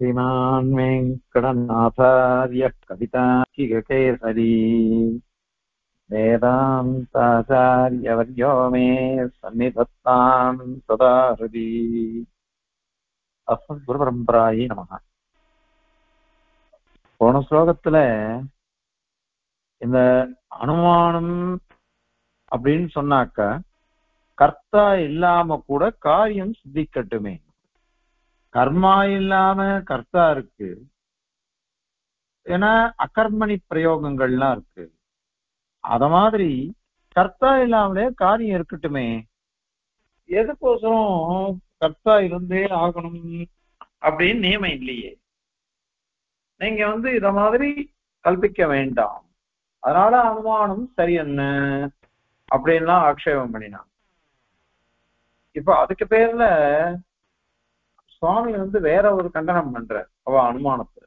श्रीमान् वेङ्कटनाथार्यः कविताचिकेसरी वेदान्ताचार्यवर्यो मे सन्निधत्तां सदा हृदि अस्मद्गुरुपरम्परायै நமः. போன ஸ்லோகத்துல இந்த அனுமானம் அப்படின்னு சொன்னாக்க கர்த்தா இல்லாம கூட காரியம் சித்திக்கட்டுமே. கர்மா இல்லாம கர்த்தா இருக்கு, ஏன்னா அகர்மணி பிரயோகங்கள்லாம் இருக்கு. அத மாதிரி கர்த்தா இல்லாமலே காரியம் இருக்கட்டுமே. எதுக்கோசரம் கர்த்தா இருந்தே ஆகணும் அப்படின்னு நியமம் இல்லையே. நீங்க இத மாதிரி கல்பிக்க வேண்டாம், அதனால அனுமானம் சரி என்ன அப்படின்லாம் ஆக்ஷேபம் பண்ணினான். இப்ப அதுக்கு பேர்ல சுவாமி வேற ஒரு கண்டனம் பண்ற அவ அனுமானத்தை.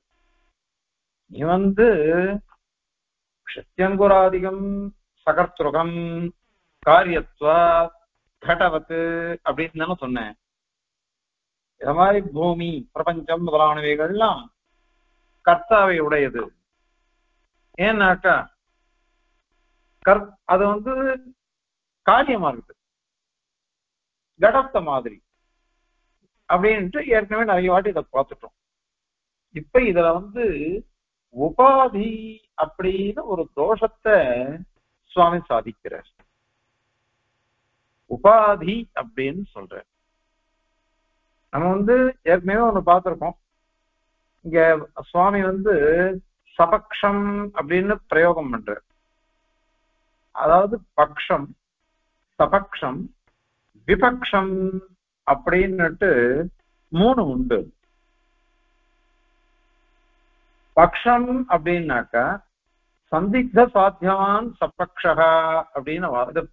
நீ சத்தியங்குராதிகம் சகர்த்துருகம் காரியத்வா கடவத்து அப்படின்னு தானே சொன்னேன். இத மாதிரி பூமி பிரபஞ்சம் முதலானவைகள்லாம் கர்த்தாவை உடையது. ஏன்னாக்கா அது காரியமா இருக்குது, கடத்த மாதிரி அப்படின்ட்டு ஏற்கனவே நிறைய வாட்டி இதை பார்த்துட்டோம். இப்ப இதுல உபாதி அப்படின்னு ஒரு தோஷத்தை சுவாமி சாதிக்கிறார். உபாதி அப்படின்னு சொல்ற நம்ம ஏற்கனவே ஒண்ணு பார்த்திருக்கோம். இங்க சுவாமி சபக்ஷம் அப்படின்னு பிரயோகம் பண்ற. அதாவது பக்ஷம், சபக்ஷம், விபக்ஷம் அப்படின்னுட்டு மூணு உண்டு. பக்ஷம் அப்படின்னாக்கா சந்திக்த சாத்தியவான் சபக்ஷா அப்படின்னு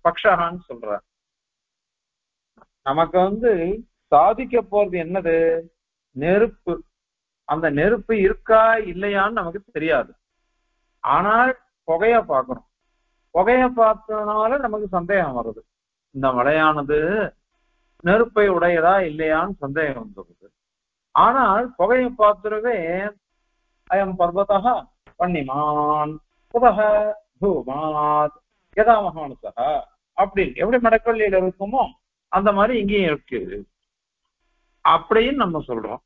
பக்ஷகான்னு சொல்ற. நமக்கு சாதிக்க போறது என்னது? நெருப்பு. அந்த நெருப்பு இருக்கா இல்லையான்னு நமக்கு தெரியாது. ஆனால் புகைய பார்க்கணும். புகைய பார்த்ததுனால நமக்கு சந்தேகம் வருது, இந்த மலையானது நெருப்பை உடையதா இல்லையான்னு சந்தேகம் வந்துருது. ஆனால் புகையை பார்த்துருவே அயம் பர்வதா பண்ணிமான் புதக தூமாத் யதா மகானுசா அப்படின்னு எப்படி மடக்கொள்ளியில இருக்குமோ அந்த மாதிரி இங்கேயும் இருக்கு அப்படின்னு நம்ம சொல்றோம்.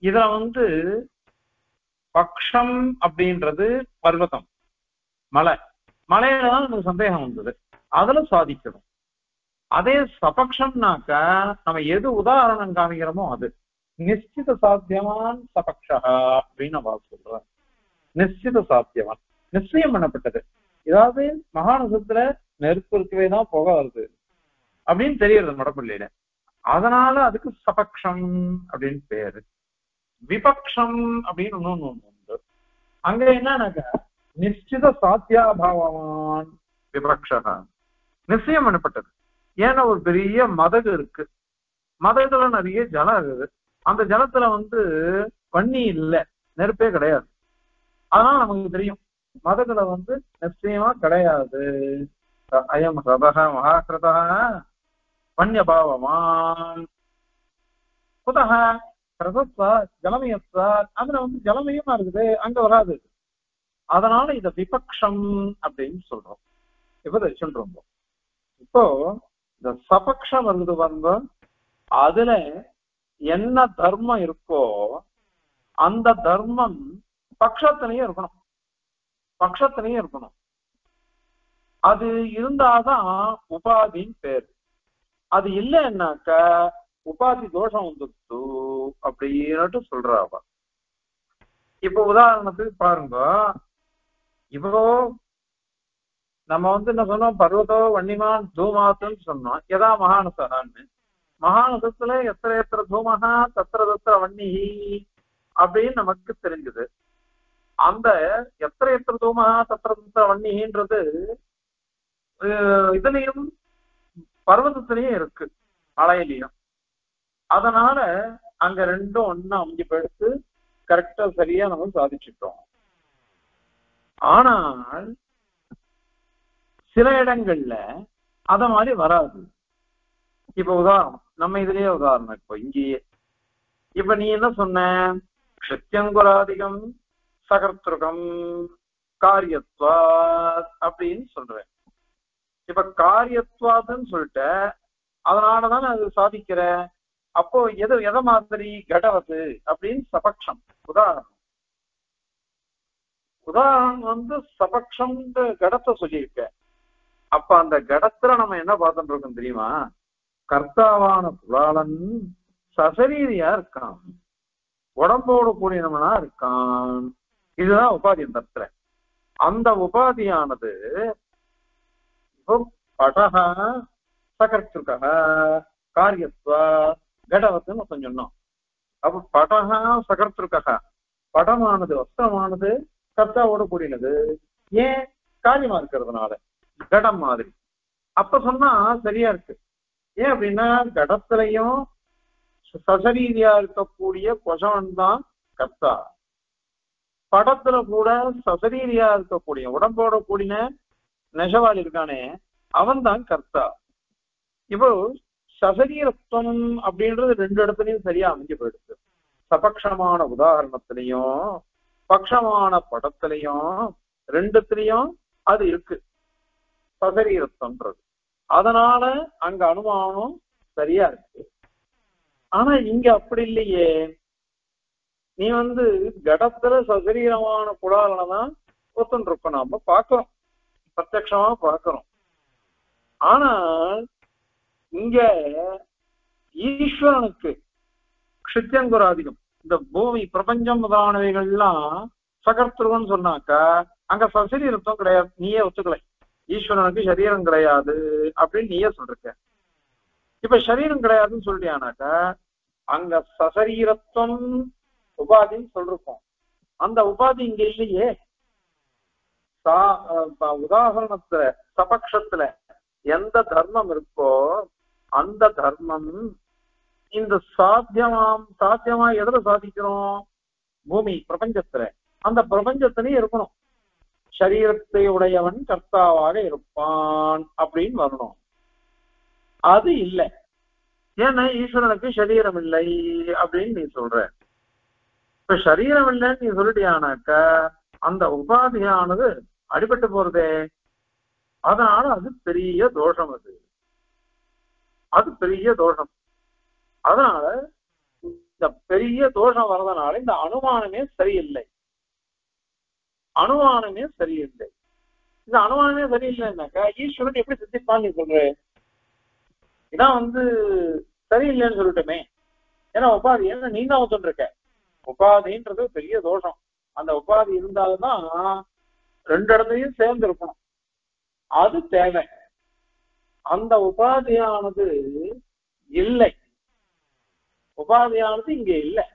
இதுல பக்ஷம் அப்படின்றது பர்வதம், மலை. மலையில தான் நமக்கு சந்தேகம் வந்தது, அதுல சாதிக்கணும். அதே சபக்ஷம்னாக்க நம்ம எது உதாரணம் காமிக்கிறோமோ அது நிச்சித சாத்தியவான் சபக்ஷா அப்படின்னு நம்ம சொல்றோம். நிச்சித சாத்தியவான் நிச்சயம் பண்ணப்பட்டது. ஏதாவது மகாநசத்துல நெருப்பு இருக்கவே தான் புகை வருது அப்படின்னு தெரியுது மடப்பள்ளியில. அதனால அதுக்கு சபக்ஷம் அப்படின்னு பேரு. விபக்ஷம் அப்படின்னு ஒண்ணு உண்டு. அங்க என்னன்னாக்க நிச்சித சாத்தியாபாவான் விபக்ஷா நிச்சயம் பண்ணப்பட்டது. ஏன்னா ஒரு பெரிய மதகு இருக்கு, மதகுல நிறைய ஜலம் இருக்குது. அந்த ஜலத்துல வன்னி இல்லை, நெருப்பே கிடையாது. அதனால நமக்கு தெரியும் மதகுல நிச்சயமா கிடையாது. அயம் ரதக மகாகிருத வன்யபாவமான் புதக பிரசத்வா ஜலமயத்வா அதுல ஜலமயமா இருக்குது, அங்க வராது. அதனால இத விபக்ஷம் அப்படின்னு சொல்றோம். இப்ப சொல்றோம். இப்போ இந்த சபக்ஷம் அதுல என்ன தர்மம் இருக்கோ அந்த தர்மம் பட்சத்திலையும் இருக்கணும், பட்சத்திலையும் இருக்கணும். அது இருந்தாதான் உபாதின்னு பேரு. அது இல்லைன்னாக்க உபாதி தோஷம் வந்துடுச்சு அப்படின்னு சொல்றாவ. இப்ப உதாரணத்துக்கு பாருங்க, இப்போ நம்ம என்ன சொன்னோம், பர்வதோ வன்னிமான் தூமாத்துன்னு சொன்னோம். எதா மகானசகான்னு. மகானசத்துல எத்திர தூமகா தத்திர வன்னி அப்படின்னு நமக்கு தெரிஞ்சது. அந்த எத்திர தூமகா தத்திர வன்னின்றது இதுலயும் பர்வதத்திலையும் இருக்கு, மலையிலையும். அதனால அங்க ரெண்டும் ஒன்னா அமைஞ்சு போயிடுத்து, கரெக்டா சரியா நம்ம சாதிச்சுட்டோம். ஆனால் சில இடங்கள்ல அத மாதிரி வராது. இப்ப உதாரணம் நம்ம இதுலயே உதாரணம். இப்போ இங்கேயே இப்ப நீ என்ன சொன்ன, க்ஷித்யங்குராதிகம் சகர்த்திருகம் காரியத்வாத் அப்படின்னு சொல்றேன். இப்ப காரியத்வாதுன்னு சொல்லிட்டு அதனாலதானே அது சாதிக்கிற. அப்போ எதை மாதிரி கடவது அப்படின்னு சபக்ஷம் உதாரணம். உதாரணம் சபக்ஷம் கடத்தை சொல்லியிருக்க. அப்ப அந்த கடத்துல நம்ம என்ன பார்த்துட்டு இருக்கோம் தெரியுமா? கர்த்தாவான புலாளன் சசரீரியா இருக்கான், உடம்போடு கூடினவனா இருக்கான். இதுதான் உபாதி. அந்த இடத்துல அந்த உபாதியானது படக சகர்த்துக காரியத்வா கடவத்துன்னு சொன்னோம். அப்ப படக சகர்த்துக படமானது வஸ்திரமானது கர்த்தாவோட கூடினது. ஏன்? காரியமா இருக்கிறதுனால கடம் மாதிரி. அப்ப சொன்னா சரியா இருக்கு. ஏன் அப்படின்னா கடத்திலையும் சசரீதியா இருக்கக்கூடிய கொசவன் தான் கர்த்தா, படத்துல கூட சசரீதியா இருக்கக்கூடிய உடம்போட கூடின நெசவாளி இருக்கானே அவன் தான் கர்த்தா. இப்போ சசரீரத்துவம் அப்படின்றது ரெண்டு இடத்துலயும் சரியா அமைஞ்சு போயிடுது. சபக்ஷமான உதாரணத்திலையும் பட்சமான படத்திலையும் ரெண்டுத்திலையும் அது இருக்கு சசரீரத்துவம்ன்றது. அதனால அங்க அனுமானம் சரியா இருக்கு. ஆனா இங்க அப்படி இல்லையே. நீ கடத்துல சசரீரமான குடாலதான் ஒத்துன்னு இருக்கோம், நாம பாக்குறோம், பிரத்யமா பாக்குறோம். ஆனா இங்க ஈஸ்வரனுக்கு க்ஷித்யங்குராதிகம் இந்த பூமி பிரபஞ்சம் முதலானவைகள்லாம் சகர்த்துவன்னு சொன்னாக்கா அங்க சசரீரத்துவம் கிடையாது. நீயே ஒத்துக்கலை, ஈஸ்வரனுக்கு சரீரம் கிடையாது அப்படின்னு நீயே சொல்ற. இப்ப சரீரம் கிடையாதுன்னு சொல்லிட்டியானாக்கா அங்க சசரீரத்துவம் உபாதின்னு சொல்லிருக்கோம். அந்த உபாதி இங்க இல்லையே. உதாரணத்துல சபக்ஷத்துல எந்த தர்மம் இருக்கோ அந்த தர்மம் இந்த சாத்தியமா எதுல சாதிக்கிறோம்? பூமி பிரபஞ்சத்துல. அந்த பிரபஞ்சத்திலேயே இருக்கணும். சரீரத்தை உடையவன் கர்த்தாவாக இருப்பான் அப்படின்னு வரணும். அது இல்லை. ஏன்னா ஈஸ்வரனுக்கு சரீரம் இல்லை அப்படின்னு நீ சொல்ற. இப்ப சரீரம் இல்லைன்னு நீ சொல்லிட்டியானாக்க அந்த உபாதியானது அடிபட்டு போறதே. அதனால அது பெரிய தோஷம். அது பெரிய தோஷம். அதனால இந்த பெரிய தோஷம் வர்றதுனால இந்த அனுமானமே சரியில்லை. அனுமானமே சரியில்லை. இந்த அனுமானமே சரியில்லைன்னாக்கா ஈஸ்வரன் எப்படி சித்திப்பான்னு நீ சொல்ற? இதான் சரியில்லைன்னு சொல்லிட்டோமே. ஏன்னா உபாதி ஏன்னா நீ தான் சொல்லிருக்க. உபாதின்றது பெரிய தோஷம். அந்த உபாதி இருந்தால்தான் ரெண்டு இடத்துலையும் சேர்ந்து இருக்கணும். அது தேவை. அந்த உபாதியானது இல்லை. உபாதியானது இங்க இல்லை.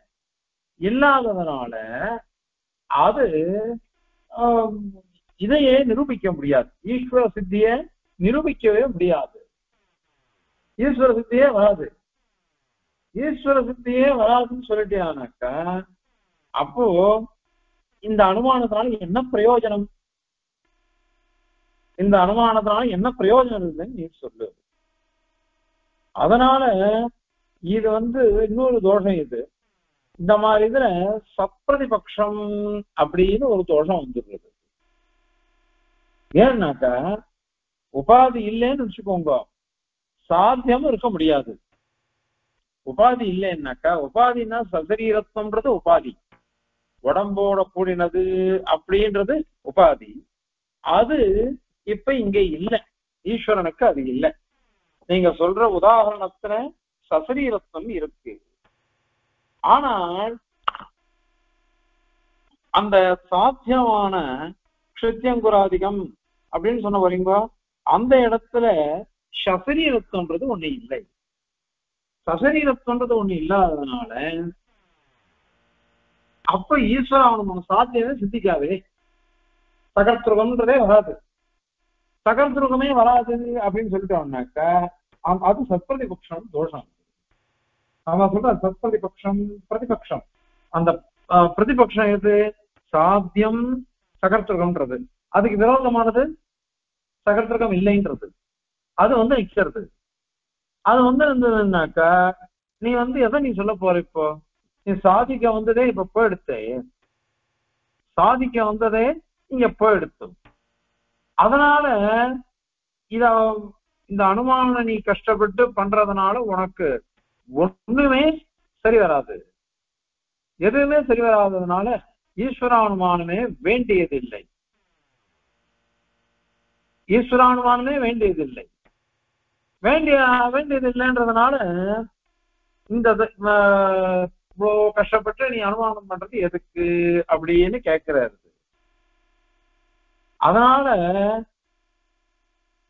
இல்லாததுனால அது இதையே நிரூபிக்க முடியாது. ஈஸ்வர சித்தியை நிரூபிக்கவே முடியாது. ஈஸ்வர சித்தியே வராது. ஈஸ்வர சித்தியே வராதுன்னு சொல்லிட்டேனாக்கா அப்போ இந்த அனுமானத்தினால என்ன பிரயோஜனம்? இந்த அனுமானத்தினால என்ன பிரயோஜனம் இருக்குன்னு நீ சொல்லு. அதனால இது இன்னொரு தோஷம். இது இந்த மாதிரி இதுல சப்பிரதிபக்ஷம் அப்படின்னு ஒரு தோஷம் வந்துடுறது. ஏன்னாக்கா உபாதி இல்லைன்னு வச்சுக்கோங்க, சாத்தியமும் இருக்க முடியாது. உபாதி இல்லைன்னாக்கா உபாதினா சசரீரத்துவம்ன்றது உபாதி, உடம்போட கூடினது அப்படின்றது உபாதி. அது இப்ப இங்க இல்லை. ஈஸ்வரனுக்கு அது இல்லை. நீங்க சொல்ற உதாரணத்துல சசரீரத்துவம் இருக்கு. ஆனால் அந்த சாத்தியமான க்ஷித்யங்குராதிகம் அப்படின்னு சொன்ன வரீங்க, அந்த இடத்துல சசரீரத்துவன்றது ஒண்ணு இல்லை. சசரீரத்துவன்றது ஒண்ணு இல்லாததுனால அப்ப ஈஸ்வர அவனு சாத்தியமே சித்திக்காவே. சகர்த்திருகம்ன்றதே வராது. சகர்த்திருகமே வராது அப்படின்னு சொல்லிட்டோம்னாக்கா அது சத்பிரதிபக்ஷம் தோஷம். அவன் சொல்ற சத்பிரதிபக்ஷம் பிரதிபக்ஷம். அந்த பிரதிபக்ஷம் எது? சாத்தியம் சகர்த்திருகம்ன்றது. அதுக்கு விரோதமானது சகர்த்திருகம் இல்லைன்றது. அது நிக்கிறது. அது இருந்ததுன்னாக்கா நீ எதை நீ சொல்ல போற? இப்போ நீ சாதிக்க வந்ததே இப்ப போயிடுத்து, சாதிக்க வந்ததே இங்க போயிடுத்து. அதனால இத இந்த அனுமானம் நீ கஷ்டப்பட்டு பண்றதுனால உனக்கு ஒண்ணுமே சரி வராது. எதுவுமே சரி வராததுனால ஈஸ்வரானுமானமே வேண்டியதில்லை. ஈஸ்வரானுமானமே வேண்டியதில்லை. வேண்டியதில்லைன்றதுனால இந்த இவ்வளோ கஷ்டப்பட்டு நீ அனுமானம் பண்றது எதுக்கு அப்படின்னு கேட்கிறாரு. அதனால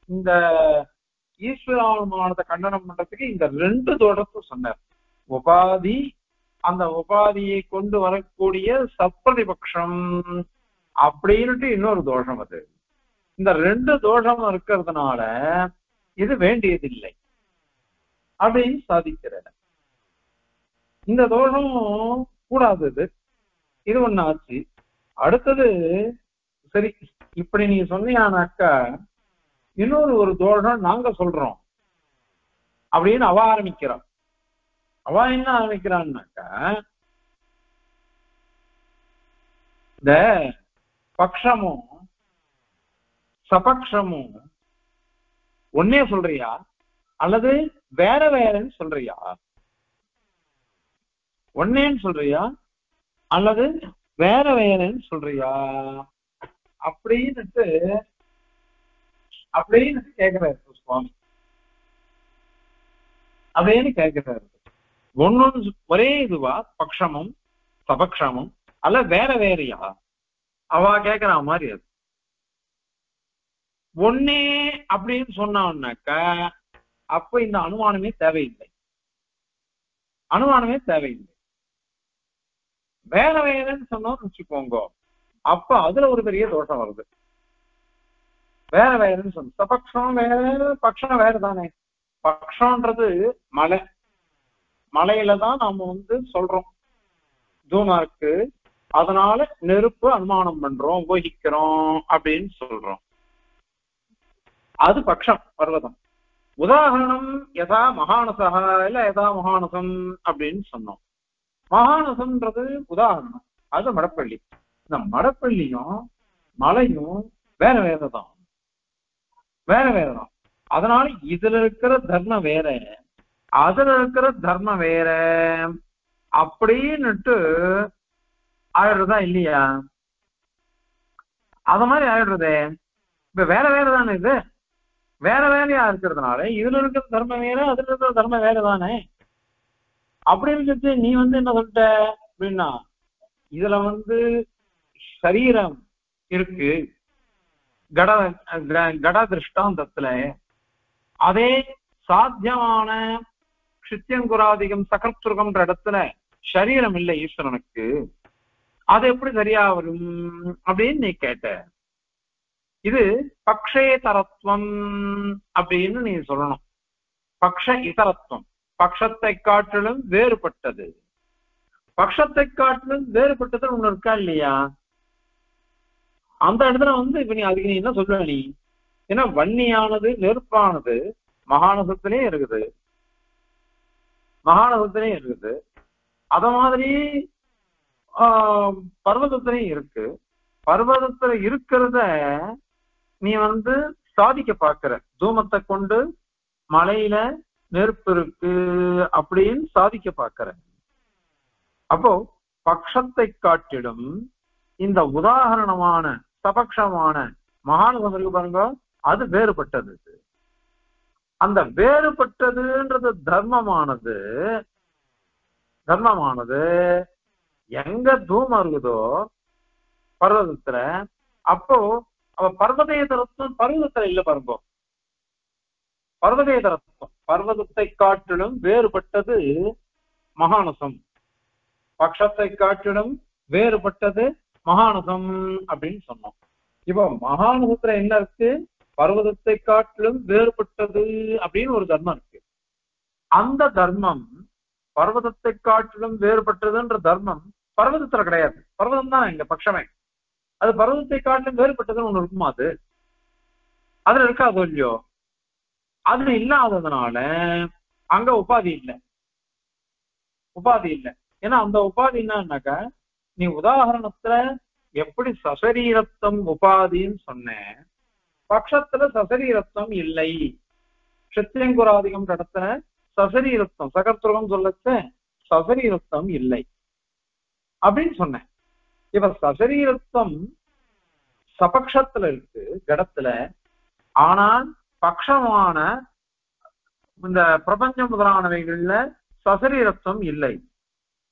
இந்த ஈஸ்வரானுமானத்தை கண்டனம் பண்றதுக்கு இந்த ரெண்டு தோஷத்தை சொன்னார். உபாதி, அந்த உபாதியை கொண்டு வரக்கூடிய சப்பிரதிபக்ஷம் அப்படின்ட்டு இன்னொரு தோஷம். அது இந்த ரெண்டு தோஷம் இருக்கிறதுனால இது வேண்டியதில்லை அப்படின்னு சாதிக்கிறார். இந்த தோஷம் கூடாதது. இது ஒண்ணு ஆச்சு. அடுத்தது சரி, இப்படி நீ சொன்னியானாக்கா இன்னொரு ஒரு தோஷம் நாங்க சொல்றோம் அப்படின்னு அவ ஆரம்பிக்கிறான். அவ என்ன ஆரம்பிக்கிறான்னாக்கா, இந்த பக்ஷமும் சபக்ஷமும் ஒன்னே சொல்றியா அல்லது வேற வேறன்னு சொல்றியா? ஒன்னேன்னு சொல்றியா அல்லது வேற வேறன்னு சொல்றியா அப்படின்னுட்டு கேக்குறாரு சுவாமி. அப்படின்னு கேட்கிறாரு. ஒன்னு ஒரே இதுவா பக்ஷமும் சபக்ஷமும் அல்ல வேற வேறையா? அவ கேக்குற மாதிரி அது ஒன்னே அப்படின்னு சொன்னான்னாக்க அப்ப இந்த அனுமானமே தேவையில்லை. அனுமானமே தேவையில்லை. வேற வேறன்னு சொன்னோம்னு வச்சுக்கோங்க, அப்ப அதுல ஒரு பெரிய தோஷம் வருது. வேற வேறன்னு சொன்ன சபக்ஷம் வேற, பக்ஷம் வேற தானே. பக்ஷம்ன்றது மலை, மலையில தான் நாம சொல்றோம் தூமா இருக்கு, அதனால நெருப்பு அனுமானம் பண்றோம், உபயோகிக்கிறோம் அப்படின்னு சொல்றோம். அது பக்ஷம், பர்வதம். உதாரணம் யதா மகானசா இல்ல யதா மகானசம் அப்படின்னு சொன்னோம். மகானசம்ன்றது உதாரணம், அது மடப்பள்ளி. இந்த மடப்பள்ளியும் மலையும் வேற வேறதான், வேற வேறதான். அதனால இதுல இருக்கிற தர்மம் வேற, அதுல இருக்கிற தர்மம் வேற அப்படின்னுட்டு ஆயிடுறதா இல்லையா? அத மாதிரி ஆயிடுறதே. இப்ப வேற வேறதானே, இது வேற வேலையா இருக்கிறதுனால இதுல இருக்கிற தர்மம் வேற, அதுல இருக்கிற தர்மம் வேற தானே. அப்படின்னு சொல்லிட்டு நீ என்ன சொல்லிட்ட அப்படின்னா, இதுல சரீரம் இருக்கு கட திருஷ்டாந்தத்துல, அதே சாத்தியமான சித்தியங்குராதிகம் சகர்த்துருகம்ன்ற இடத்துல சரீரம் இல்லை ஈஸ்வரனுக்கு, அது எப்படி சரியா வரும் அப்படின்னு நீ கேட்ட. இது பக்ஷேதரத்துவம் அப்படின்னு நீ சொல்லணும். பக்ஷ இதரத்துவம், பக்ஷத்தை காட்டிலும் வேறுபட்டது. பக்ஷத்தை காட்டிலும் வேறுபட்டது ஒண்ணு இருக்கா இல்லையா? அந்த இடத்துல இப்ப நீ அதுக்கு நீ என்ன சொல்ற நீ? ஏன்னா வன்னியானது நெருப்பானது மகாநசத்திலே இருக்குது, மகாநசத்திலே இருக்குது. அத மாதிரி பர்வதத்திலையும் இருக்கு. பர்வதத்துல இருக்கிறத நீ சாதிக்க பாக்குற, தூமத்தை கொண்டு மலையில நெருப்பு இருக்கு அப்படின்னு சாதிக்க பாக்குற. அப்போ பக்ஷத்தை காட்டிடும் இந்த உதாரணமான சபக்ஷமான மகாநசம் இருக்கு பாருங்க, அது வேறுபட்டது. அந்த வேறுபட்டதுன்றது தர்மமானது, தர்மமானது எங்க தூமம் இருக்குதோ பர்வதத்துல, அப்போ அவ பர்வதேதரத்துவம் பர்வதத்துல இல்ல பாருங்க. பர்வதேதரத்துவம் பர்வதத்தை காட்டிலும் வேறுபட்டது மகாநசம், பக்ஷத்தை காட்டிலும் வேறுபட்டது மகாநசம் அப்படின்னு சொன்னோம். இப்போ மகாநசத்துல என்ன இருக்கு? பர்வதத்தை காட்டிலும் வேறுபட்டது அப்படின்னு ஒரு தர்மம் இருக்கு. அந்த தர்மம் பர்வதத்தை காட்டிலும் வேறுபட்டதுன்ற தர்மம் பர்வதத்துல கிடையாது. பர்வதம் தான் எங்க பட்சமே. அது பர்வதத்தை காட்டிலும் வேறுபட்டதுன்னு ஒண்ணு இருக்குமா? அது அதுல இருக்காது இல்லையோ? அதுல இல்லாததுனால அங்க உபாதி இல்லை, உபாதி இல்லை. ஏன்னா அந்த உபாதி என்னன்னாக்கா, நீ உதாரணத்துல எப்படி சசரீரத்தம் உபாதின்னு சொன்ன, பட்சத்துல சசரீரத்தம் இல்லை. க்ஷத்ரியங்குராதிகம் இடத்துல சசரீரத்தம் சகர்த்துவம் சொல்லச்ச சசரீரத்தம் இல்லை அப்படின்னு சொன்னேன். இப்ப சசரீரத்தம் சபக்ஷத்துல இருக்கு கடத்துல, ஆனால் பட்சமான இந்த பிரபஞ்சம் முதலானவைகள்ல சசரீரத்தம் இல்லை.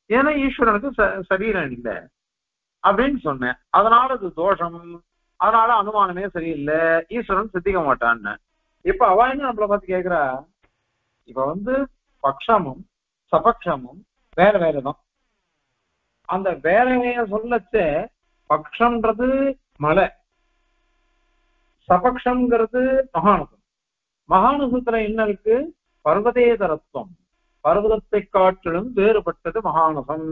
ஏன்னா ஈஸ்வரனுக்கு சரீரம் இல்லை அப்படின்னு சொன்னேன். அதனால அது தோஷம், அதனால அனுமானமே சரியில்லை, ஈஸ்வரன் சித்திக்க மாட்டான்னு. இப்ப அவ என்ன நம்மளை பார்த்து கேக்குறா, இப்ப பக்ஷமும் சபக்ஷமும் வேற வேறதான். அந்த வேற வேற சொல்லச்ச பக்ஷம்ன்றது மலை, சபக்ஷம்ங்கிறது மகானுசம். மகானுசத்துல என்ன இருக்கு, பர்வதேதரத்துவம், பர்வதத்தை காட்டிலும் வேறுபட்டது மகானுசம்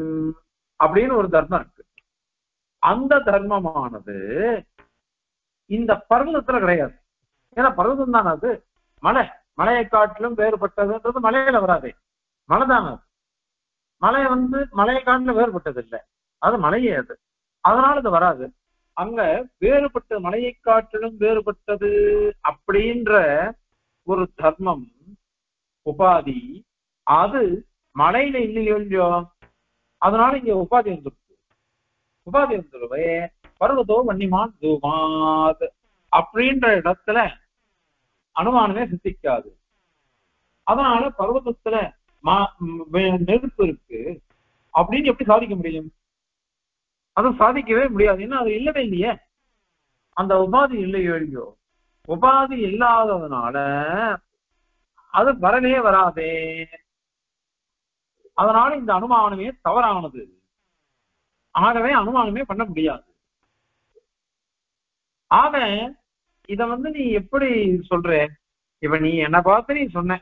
அப்படின்னு ஒரு தர்மம் இருக்கு. அந்த தர்மமானது இந்த பர்வதத்துல கிடையாது. ஏன்னா பர்வதம் தானே அது, மலையை காட்டிலும் வேறுபட்டதுன்றது மலையில வராது, மலை தானே அது. மலையை காட்டிலும் வேறுபட்டது இல்லை, அது மலையே அது, அதனால அது வராது. அங்க வேறுபட்ட மலையை காட்டிலும் வேறுபட்டது அப்படின்ற ஒரு தர்மம் உபாதி, அது மலையில இல்லையோ இல்லையோ, அதனால இங்க உபாதி வந்துருக்கு. உபாதி வந்துருவே பர்வதோ வன்னிமான் தூமாத் அப்படின்ற இடத்துல அனுமானமே சித்திக்காது. அதனால பர்வதத்துல நெருப்பு இருக்கு அப்படின்னு எப்படி சாதிக்க முடியும்? அதை சாதிக்கவே முடியாது. ஏன்னா அது இல்லவே இல்லையே, அந்த உபாதி இல்லையோ இல்லையோ. உபாதி இல்லாததுனால அது வரவே வராதே. அதனால இந்த அனுமானமே தவறானது, ஆகவே அனுமானமே பண்ண முடியாது. ஆக இத நீ எப்படி சொல்ற? இப்ப நீ என்ன பார்த்து நீ சொன்ன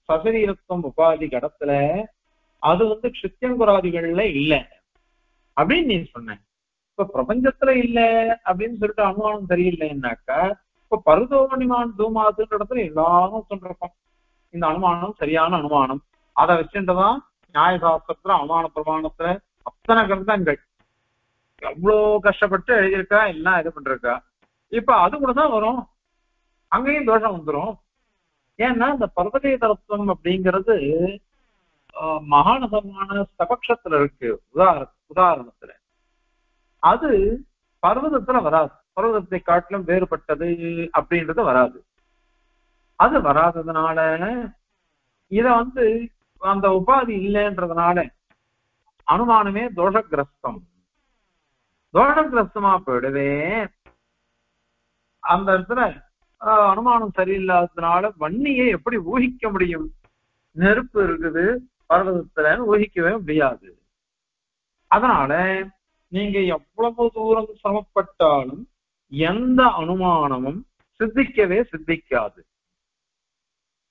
சசரீரத்துவம் உபாதி கடத்துல அது க்ஷித்யங்குராதிகள்ல இல்ல அப்படின்னு நீ சொன்ன. இப்ப பிரபஞ்சத்துல இல்ல அப்படின்னு சொல்லிட்டு அனுமானம் சரியில்லைன்னாக்கா, இப்ப பருதோமணிமான் தூமாதுன்ற இடத்துல எல்லாரும் சொல்றோம் இந்த அனுமானம் சரியான அனுமானம். அதை வச்சுட்டுதான் நியாயசாஸ்திரத்துல அனுமான பிரமாணத்துல அத்தனை கிரந்தங்கள் எவ்வளவு கஷ்டப்பட்டு எழுதியிருக்கா, எல்லாம் இது பண்றா. இப்ப அது கூட தான் வரும், அங்கேயும் தோஷம் வந்துடும். ஏன்னா இந்த பர்வதேதரத்துவம் அப்படிங்கிறது மகானசமான சபக்ஷத்துல இருக்கு. உதாரணத்துல அது பர்வதத்துல வராது, பர்வதத்தை காட்டிலும் வேறுபட்டது அப்படின்றது வராது. அது வராததுனால இத அந்த உபாதி இல்லைன்றதுனால அனுமானமே தோஷகிரஸ்தம். தோஷகிரஸ்தமா போயிடுவே. அந்த இடத்துல அனுமானம் சரியில்லாததுனால வன்னியை எப்படி ஊகிக்க முடியும்? நெருப்பு இருக்குது பர்வதத்துல ஊகிக்கவே முடியாது. அதனால நீங்க எவ்வளவு தூரம் சமப்பட்டாலும் எந்த அனுமானமும் சித்திக்காது.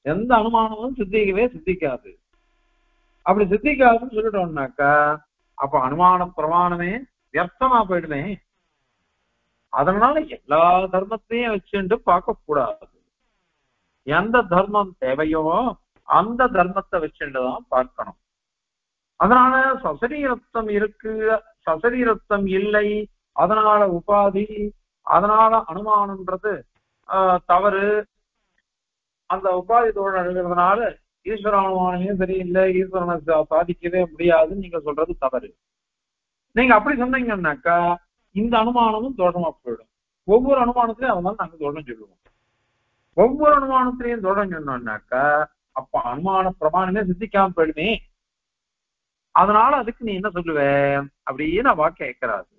எந்த அனுமானமும் சித்திக்காது. அப்படி சித்திக்காதுன்னு சொல்லிட்டோம்னாக்கா அப்ப அனுமான பிரமாணமே வியர்த்தமா போயிடுமே. அதனால எல்லா தர்மத்தையும் வச்சுட்டு பார்க்க கூடாது. எந்த தர்மம் தேவையோ அந்த தர்மத்தை வச்சுட்டுதான் பார்க்கணும். அதனால சசரீரத்தம் இருக்கு, சசரீரத்தம் இல்லை, அதனால உபாதி, அதனால அனுமானம்ன்றது தவறு. அந்த உபாதி தோழன் எழுதுறதுனால ஈஸ்வர அனுமானமே சரியில்லை, ஈஸ்வரனை சாதிக்கவே முடியாதுன்னு நீங்க சொல்றது தவறு. நீங்க அப்படி சொன்னீங்கன்னாக்கா இந்த அனுமானமும் தோஷமா போயிடும். ஒவ்வொரு அனுமானத்திலையும் அதனால நாங்க தோஷம் சொல்லுவோம். ஒவ்வொரு அனுமானத்திலையும் தோஷம் சொன்னோம்னாக்கா அப்ப அனுமான பிரமாணமே சித்திக்காம போயிடுமே. அதனால அதுக்கு நீ என்ன சொல்லுவ அப்படின்னு அவ கேட்கிறாரு.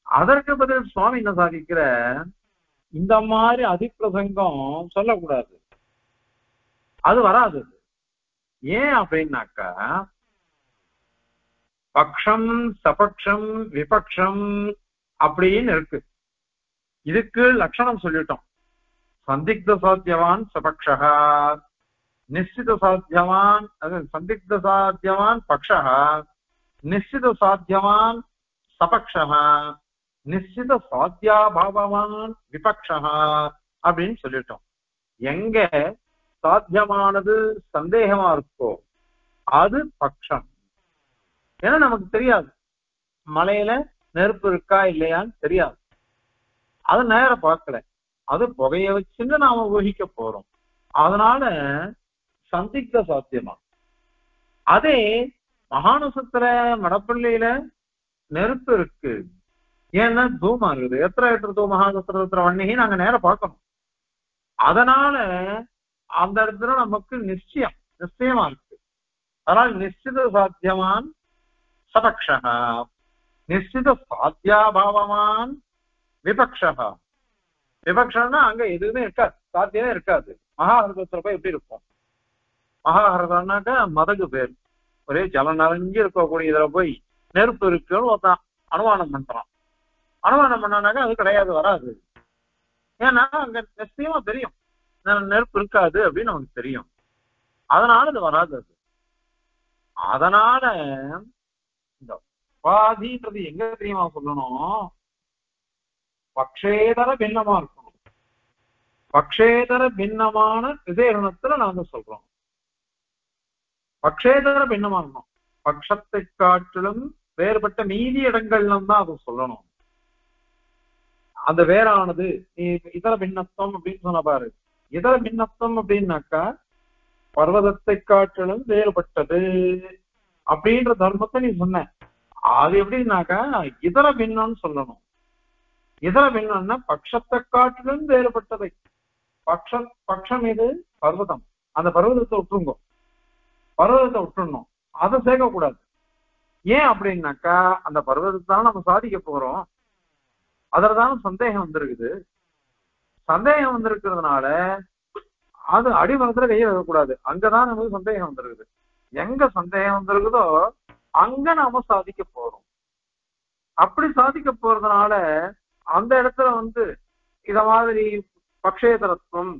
அதற்கு பதில் சுவாமி என்ன சாதிக்கிற, இந்த மாதிரி அதிப்பிரசங்கம் சொல்லக்கூடாது, அது வராது. ஏன் அப்படின்னாக்கா பக்ஷம் சபக்ஷம் விபக்ஷம் அப்படின்னு இருக்கு. இதுக்கு லட்சணம் சொல்லிட்டோம். சந்திக்த சாத்தியவான் சபக்ஷா, நிச்சித சாத்தியவான் சந்திக்த சாத்தியவான் பக்ஷா, நிச்சித சாத்தியவான் சபக்ஷா, நிச்சித சாத்தியாபாவவான் விபக்ஷா அப்படின்னு சொல்லிட்டோம். எங்க சாத்தியமானது சந்தேகமா இருக்கோ அது பக்ஷம், ஏன்னா நமக்கு தெரியாது மலையில நெருப்பு இருக்கா இல்லையான்னு தெரியாது. அது நேரம் பார்க்கல, அது புகைய வச்சுன்னு நாம ஊகிக்க போறோம். அதனால சந்திக்க சாத்தியமா. அதே மகாநசத்துல மடப்பள்ளியில நெருப்பு இருக்கு, ஏன்னா தூமா இருக்குது. எத்திர மகாநசத்திர வன்னிகை நாங்க நேரம் பார்க்கணும். அதனால அந்த இடத்துல நமக்கு நிச்சயமா இருக்கு. அதனால நிச்சித சாத்தியமான் சபக்ஷா, நிச்சித சாத்தியாபாவமான் விபக்ஷா. விபக்ஷன்னா அங்க எதுவுமே இருக்காது, சாத்தியமே இருக்காது. மகாஹரதத்துல போய் எப்படி இருக்கும்? மகாஹரதம்னாக்க மதகு பேர், ஒரே ஜலம் நிறைஞ்சு இருக்கக்கூடிய இதுல போய் நெருப்பு இருக்குன்னு ஒருத்தான் அனுமானம் பண்றான். அனுமானம் பண்ணானாக்கா அது கிடையாது, வராது. ஏன்னா அங்க நிச்சயமா தெரியும் நெருப்பு இருக்காது அப்படின்னு நமக்கு தெரியும். அதனால அது வராது. அது அதனால இந்த உபாதின்றது எங்க தெரியுமா சொல்லணும்? பக்ஷேதர பின்னமா இருக்கணும். பக்ஷேதர பின்னமான விசேஷணத்துல நாங்க சொல்றோம். பக்ஷேதர பின்னமா இருக்கணும். பட்சத்தை காட்டிலும் வேறுபட்ட மீதி இடங்கள்லாம் தான் அதை சொல்லணும். அந்த வேறானது நீ இதர பின்னத்துவம் அப்படின்னு சொன்ன பாரு. இதர பின்னத்துவம் அப்படின்னாக்கா பர்வதத்தை காட்டிலும் வேறுபட்டது அப்படின்ற தர்மத்தை நீ சொன்ன. அது எப்படின்னாக்கா இதர பின்னம்னு சொல்லணும். இதர பின்னம்னா பட்சத்தை காட்டிலும் வேறுபட்டதை. பட்சம் இது பர்வதம், அந்த பர்வதத்தை விட்டுருங்க, பர்வதத்தை விட்டுடணும், அதை சேர்க்கக்கூடாது. ஏன் அப்படின்னாக்கா அந்த பர்வதத்தால நம்ம சாதிக்க போறோம், அதுலதான சந்தேகம் வந்திருக்குது. சந்தேகம் வந்திருக்கிறதுனால அது அடிமரத்துல கையை வைக்கக்கூடாது. அங்கதான் நமக்கு சந்தேகம் வந்திருக்குது. எங்க சந்தேகம் வந்திருக்குதோ அங்க நாம சாதிக்க போறோம். அப்படி சாதிக்க போறதுனால அந்த இடத்துல இத மாதிரி பக்ஷேதரத்துவம்,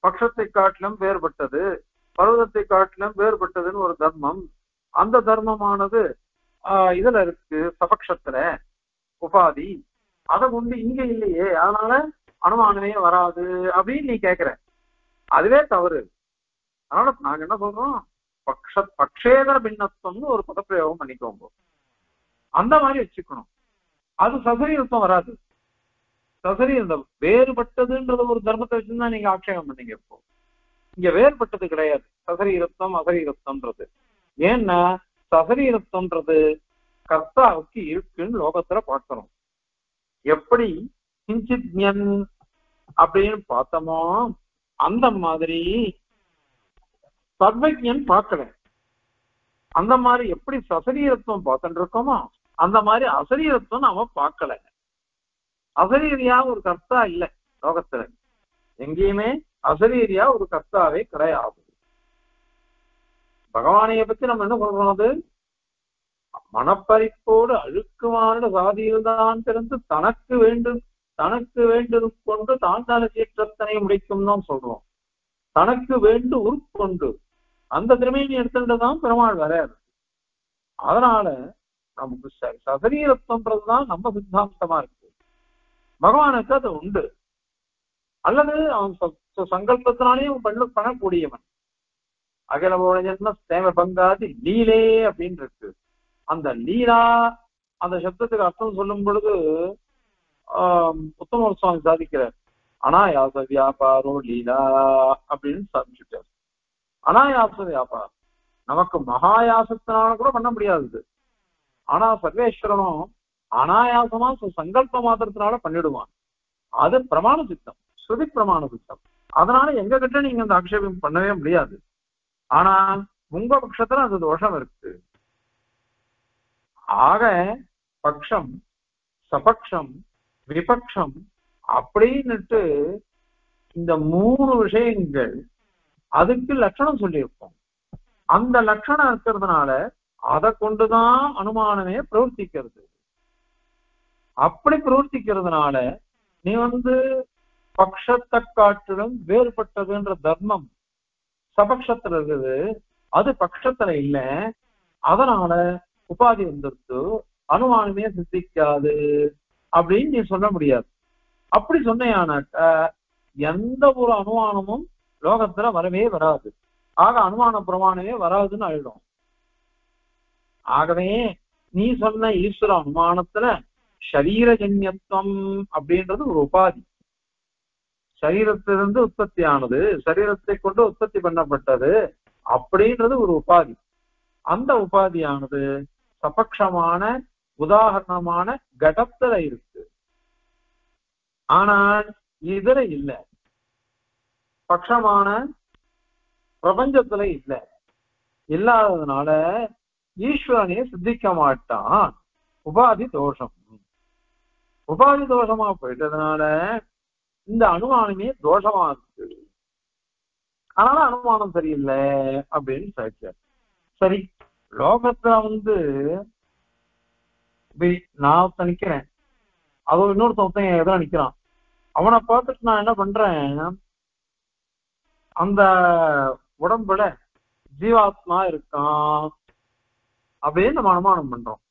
பட்சத்தை காட்டிலும் வேறுபட்டது, பர்வதத்தை காட்டிலும் வேறுபட்டதுன்னு ஒரு தர்மம், அந்த தர்மமானது இதுல இருக்கு சபக்ஷத்துல உபாதி. அதை கொண்டு இங்க இல்லையே, அதனால அனுமானமே வராது அப்படின்னு நீ கேக்குற. அதுவே தவறு. அதனால நாங்க என்ன சொல்றோம், பக்ஷேதர பின்னத்துவம்னு ஒரு பதப்பிரயோகம் பண்ணிக்கோங்க. அந்த மாதிரி வச்சுக்கணும். அது சசரீரத்துவம் வராது. சசரி இந்த வேறுபட்டதுன்றது ஒரு தர்மத்தை வச்சுதான் நீங்க ஆட்சேபம் பண்ணீங்க. இப்போ இங்க வேறுபட்டது கிடையாது, சசரீரத்துவம் அசரீரத்துவம்ன்றது. ஏன்னா சசரீரத்துவம்ன்றது கர்த்தாவுக்கு இருக்குன்னு லோகத்துல பார்க்கிறோம். எப்படி கிஞ்சித்ஞன் அப்படின்னு பார்த்தோமோ அந்த மாதிரி சர்வஜன் பார்க்கல. அந்த மாதிரி எப்படி சசரீரத்துவம் பார்த்துட்டு இருக்கோமோ அந்த மாதிரி அசரீரத்துவம் நாம பார்க்கல. அசரீரியா ஒரு கர்த்தா இல்லை லோகத்துல, எங்கேயுமே அசரீரியா ஒரு கர்த்தாவே கிடையாது. பகவானைய பத்தி நம்ம என்ன சொல்றோம், அது மனப்பறிப்போடு அழுக்குமான சாதியில் தான் திறந்து தனக்கு வேண்டு கொண்டு தான் தான சீற்றத்தனை முடிக்கும் தான் சொல்றோம். தனக்கு வேண்டு உருக்கொண்டு அந்த திறமையை எடுத்துட்டுதான் பெருமாள் வரையாது. அதனால நமக்கு சசரீரத்துவம்ன்றதுதான் நம்ம சித்தாந்தமா இருக்கு. பகவானுக்கு அது உண்டு, அல்லது அவன் சங்கல்பத்தினாலேயும் பண்ணக்கூடியவன். அகில ஜென்ம சேம பங்காதி லீலே அப்படின்னு இருக்கு. அந்த லீலா அந்த சப்தத்துக்கு அர்த்தம் சொல்லும் பொழுது உத்தமர் சுவாமி சாதிக்கிறார், அனாயாச வியாபாரோ லீலா அப்படின்னு சாதிச்சுட்டார். அனாயாச வியாபாரம் நமக்கு மகாயாசத்தினால கூட பண்ண முடியாது. ஆனா சர்வேஸ்வரனும் அனாயாசமா சங்கல்ப மாத்திரத்தினால பண்ணிடுவான். அது பிரமாண சித்தம், ஸ்ருதி பிரமாண சித்தம். அதனால எங்க கிட்ட நீங்க அந்த ஆக்ஷேபம் பண்ணவே முடியாது. ஆனா உங்க பட்சத்துல அந்த தோஷம் இருக்கு. ஆக பட்சம், சபக்ஷம், விபக்ஷம் அப்படின்னுட்டு இந்த 3 விஷயங்கள் அதுக்கு லட்சணம் சொல்லியிருப்போம். அந்த லட்சணம் இருக்கிறதுனால அதை கொண்டுதான் அனுமானமே பிரவர்த்திக்கிறது. அப்படி பிரவர்த்திக்கிறதுனால நீ பட்சத்தை காட்டிலும் வேறுபட்டதுன்ற தர்மம் சபக்ஷத்துல இருக்குது, அது பட்சத்துல இல்ல. அதனால உபாதி வந்துருத்து, அனுமானமே சித்திக்காது அப்படின்னு நீ சொல்ல முடியாது. அப்படி சொன்னையானாக்க எந்த ஒரு அனுமானமும் லோகத்துல வரவே வராது. ஆக அனுமான பிரமாணமே வராதுன்னு ஆயிடும். ஆகவே நீ சொன்ன ஈஸ்வர அனுமானத்துல சரீரஜன்யத்துவம் அப்படின்றது ஒரு உபாதி. சரீரத்திலிருந்து உற்பத்தி ஆனது, சரீரத்தை கொண்டு உற்பத்தி பண்ணப்பட்டது அப்படின்றது ஒரு உபாதி. அந்த உபாதியானது சபக்ஷமான உதாரணமான கடத்துல இருக்கு. ஆனால் இதுல இல்ல, பட்சமான பிரபஞ்சத்துல இல்ல. இல்லாததுனால ஈஸ்வரனே சித்திக்க மாட்டான். உபாதி தோஷம். உபாதி தோஷமா போயிட்டதுனால இந்த அனுமானமே தோஷமா இருக்கு. அதனால அனுமானம் சரியில்லை அப்படின்னு சொல்லிச்சார். சரி, லோகத்துல நான் நிக்கிறேன், அதோ இன்னொருத்தன் எதிர நிக்கிறான். அவனை பார்த்துட்டு நான் என்ன பண்றேன், அந்த உடம்புல ஜீவாத்மா இருக்கான் அப்படின்னு நம்ம அனுமானம் பண்றோம்.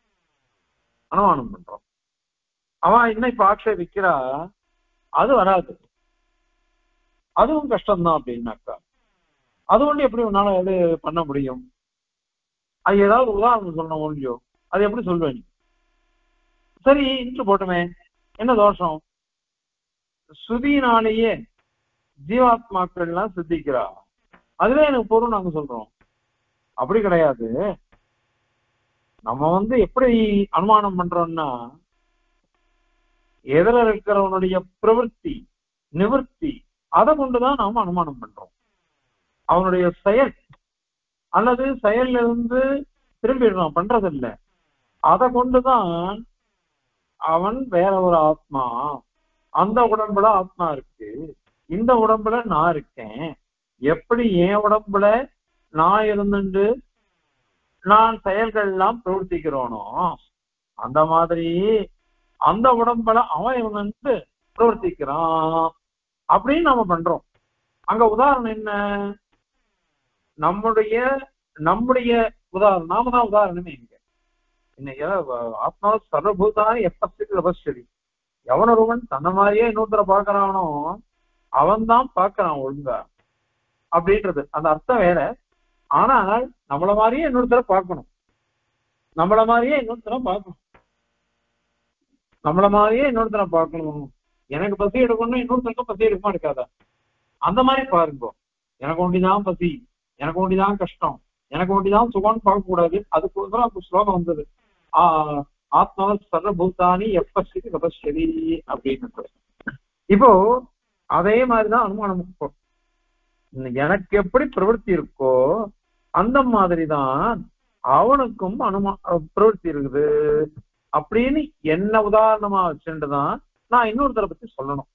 அவன் என்ன இப்ப ஆட்சேபிக்கிறா, அது வராது, அதுவும் கஷ்டம்தான் அப்படின்னாக்கா அது ஒண்ணு எப்படி உன்னால எது பண்ண முடியும்? அது ஏதாவது உதாரணம் சொல்லணும் ஒன்றியோ, அது எப்படி சொல்வேன்? சரி இன்று போட்டுமே, என்ன தோஷம்? ஸ்ருதியினாலேயே ஜீவாத்மாக்கள் எல்லாம் சித்திக்கிறா, அதுவே எனக்கு பொருள் நாங்க சொல்றோம். அப்படி கிடையாது. நம்ம எப்படி அனுமானம் பண்றோம்னா, எதிர இருக்கிறவனுடைய பிரவൃத்தி நிவர்த்தி அதை கொண்டுதான் நாம அனுமானம் பண்றோம். அவனுடைய செயல் அல்லது செயல்ல இருந்து திரும்பிடுறான், பண்றதில்லை. அதை கொண்டுதான் அவன் வேற ஒரு ஆத்மா, அந்த உடம்புல ஆத்மா இருக்கு, இந்த உடம்புல நான் இருக்கேன், எப்படி என் உடம்புல நான் இருந்துட்டு நான் செயல்கள் எல்லாம் பிரவர்த்திக்கிறோனோ அந்த மாதிரி அந்த உடம்புல அவன் இவன் பிரவர்த்திக்கிறான் அப்படின்னு நாம பண்றோம். அங்க உதாரணம் என்ன? நம்முடைய உதாரணம், நாம தான் உதாரணமே. இங்க இன்னைக்கு ஆத்மா சர்வபூதான எப்பத்துக்கு லபஸ்வரி, எவனொருவன் தன்னை மாதிரியே இன்னொருத்தரை பார்க்கறானோ அவன் தான் பார்க்கறான் ஒழுங்கா அப்படின்றது அந்த அர்த்தம் வேற. ஆனால் நம்மள மாதிரியே இன்னொருத்தரை பார்க்கணும், எனக்கு பசி எடுக்கணும், இன்னொருத்தருக்கும் பசி எடுக்குமா எடுக்காதா? அந்த மாதிரி பாருங்க. எனக்கு ஒண்டிதான் பசி, எனக்கு ஒண்டிதான் கஷ்டம், எனக்கு ஒண்டிதான் சுகம்னு பார்க்க கூடாது. அதுக்கு அந்த ஸ்லோகம் வந்தது, ஆத்மா சர்வபூதானி எப்பஸ்தி தபஸ்வரி அப்படின்னு. இப்போ அதே மாதிரிதான் அனுமானம். எனக்கு எப்படி பிரவൃத்தி இருக்கோ அந்த மாதிரிதான் அவனுக்கும் பிரவೃத்தி இருக்குது அப்படின்னு என்ன உதாரணமா வச்சுட்டுதான் நான் இன்னொருத்தரை பத்தி சொல்லணும்,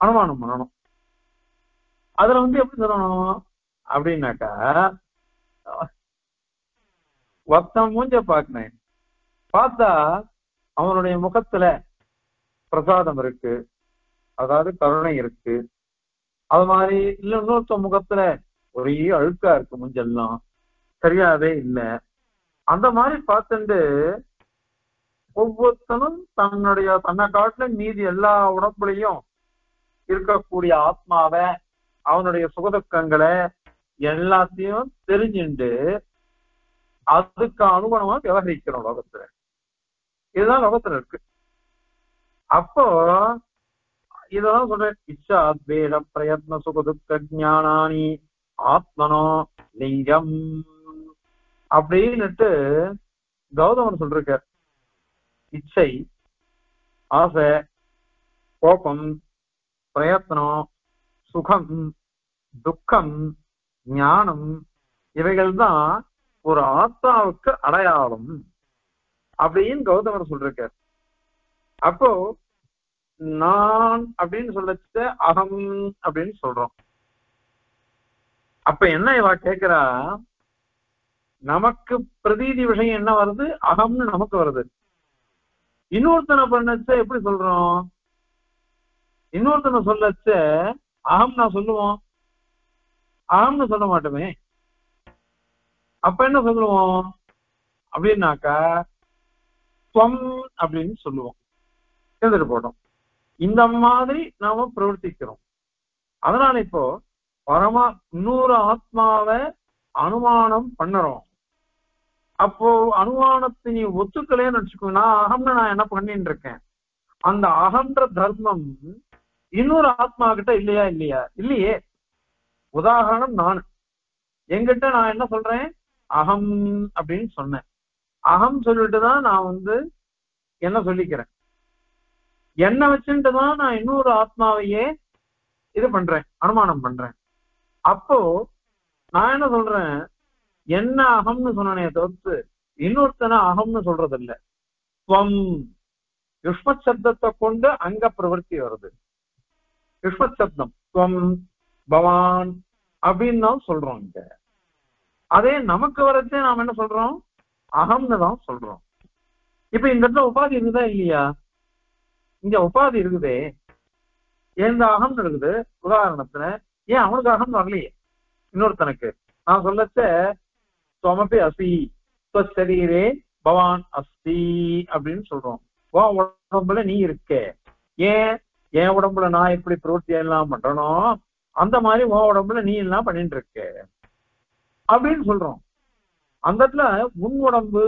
அனுமானம் பண்ணணும். அதுல எப்படி சொல்லணும் அப்படின்னாக்கா, ஒருத்தன் மூஞ்ச பாக்குறேன், பார்த்தா அவனுடைய முகத்துல பிரசாதம் இருக்கு, அதாவது கருணை இருக்கு. அது மாதிரி இல்ல இன்னொருத்த முகத்துல ஒரே அழுக்கா இருக்கு, முஞ்செல்லாம் சரியாவே இல்லை. அந்த மாதிரி பார்த்துட்டு ஒவ்வொருத்தனும் தன்னை காட்டுல மீதி எல்லா உடம்புலையும் இருக்கக்கூடிய ஆத்மாவை, அவனுடைய சுகதுக்கங்களை எல்லாத்தையும் தெரிஞ்சுண்டு அதுக்கு அனுகுணமா விவகரிக்கிறோம் லோகத்துல. இதுதான் லோகத்துல இருக்கு. அப்போ இதெல்லாம் சொல்றேன், இச்சா அத்வேத பிரயத்ன சுகதுக்க ஞானானி ஆத்மனோ லிங்கம் அப்படின்னுட்டு கௌதமன் சொல்றார். இச்சை, ஆசை, கோபம், பிரயத்னம், சுகம், துக்கம், ஞானம், இவைகள் தான் ஒரு ஆத்மாவுக்கு அடையாளம் அப்படின்னு கௌதமர் சொல்றார். அப்போ நான் அப்படின்னு சொல்லச்சு அகம் அப்படின்னு சொல்றோம். அப்ப என்ன இவா கேட்கிறா, நமக்கு பிரதீதி விஷயம் என்ன வருது, அகம்னு நமக்கு வருது. இன்னொருத்தனை பண்ணச்ச எப்படி சொல்றோம், இன்னொருத்தனை சொல்லச்ச அகம் நான் சொல்லுவோம், அகம்னு சொல்ல மாட்டோமே. அப்ப என்ன சொல்லுவோம் அப்படின்னாக்கா துவம் அப்படின்னு சொல்லுவோம். எழுதிட்டு போட்டோம். இந்த மாதிரி நாம பிரவர்த்திக்கிறோம். அதனால இப்போ இன்னொரு ஆத்மாவை அனுமானம் பண்ணுறோம். அப்போ அனுமானத்தை நீ ஒத்துக்கலேன்னு வச்சுக்கோ, நான் அகம்னு நான் என்ன பண்ணிட்டு இருக்கேன், அந்த அகன்ற தர்மம் இன்னொரு ஆத்மா கிட்ட இல்லையா? இல்லையா? இல்லையே. உதாரணம், நான் என்கிட்ட நான் என்ன சொல்றேன், அகம் அப்படின்னு சொன்னேன். அகம் சொல்லிட்டுதான் நான் என்ன சொல்லிக்கிறேன். என்ன வச்சுட்டுதான் நான் இன்னொரு ஆத்மாவையே இது பண்றேன், அனுமானம் பண்றேன். அப்போ நான் என்ன சொல்றேன், என்ன அகம்னு சொன்னனே தவிர்த்து இன்னொருத்தனை அகம்னு சொல்றது இல்ல. துவம் யுஷ்மத் சப்தத்தை கொண்டு அங்க பிரவர்த்தி வருது. யுஷ்மத் சப்தம் துவம் பவான் அப்படின்னு தான் சொல்றோம் இங்க. அதே நமக்கு வரச்சே நாம என்ன சொல்றோம், அகம்னு தான் சொல்றோம். இப்ப இந்த இடத்துல உபாதி இருக்குதா இல்லையா? இங்க உபாதி இருக்குதே, எந்த அகம் இருக்குது உதாரணத்துல. ஏன் அவனுக்கு அகம் வரலையே, இன்னொருத்தனுக்கு நான் சொல்லச்ச துவமப்பி அசி சரீரே பவான் அஸ்தி அப்படின்னு சொல்றோம். உடம்புல நீ இருக்க. ஏன் என் உடம்புல நான் எப்படி பிரவர்த்தி எல்லாம் பண்றனோ அந்த மாதிரி உன் உடம்புல நீ எல்லாம் பண்ணிட்டு இருக்க அப்படின்னு சொல்றோம். அந்த இடத்துல உன் உடம்பு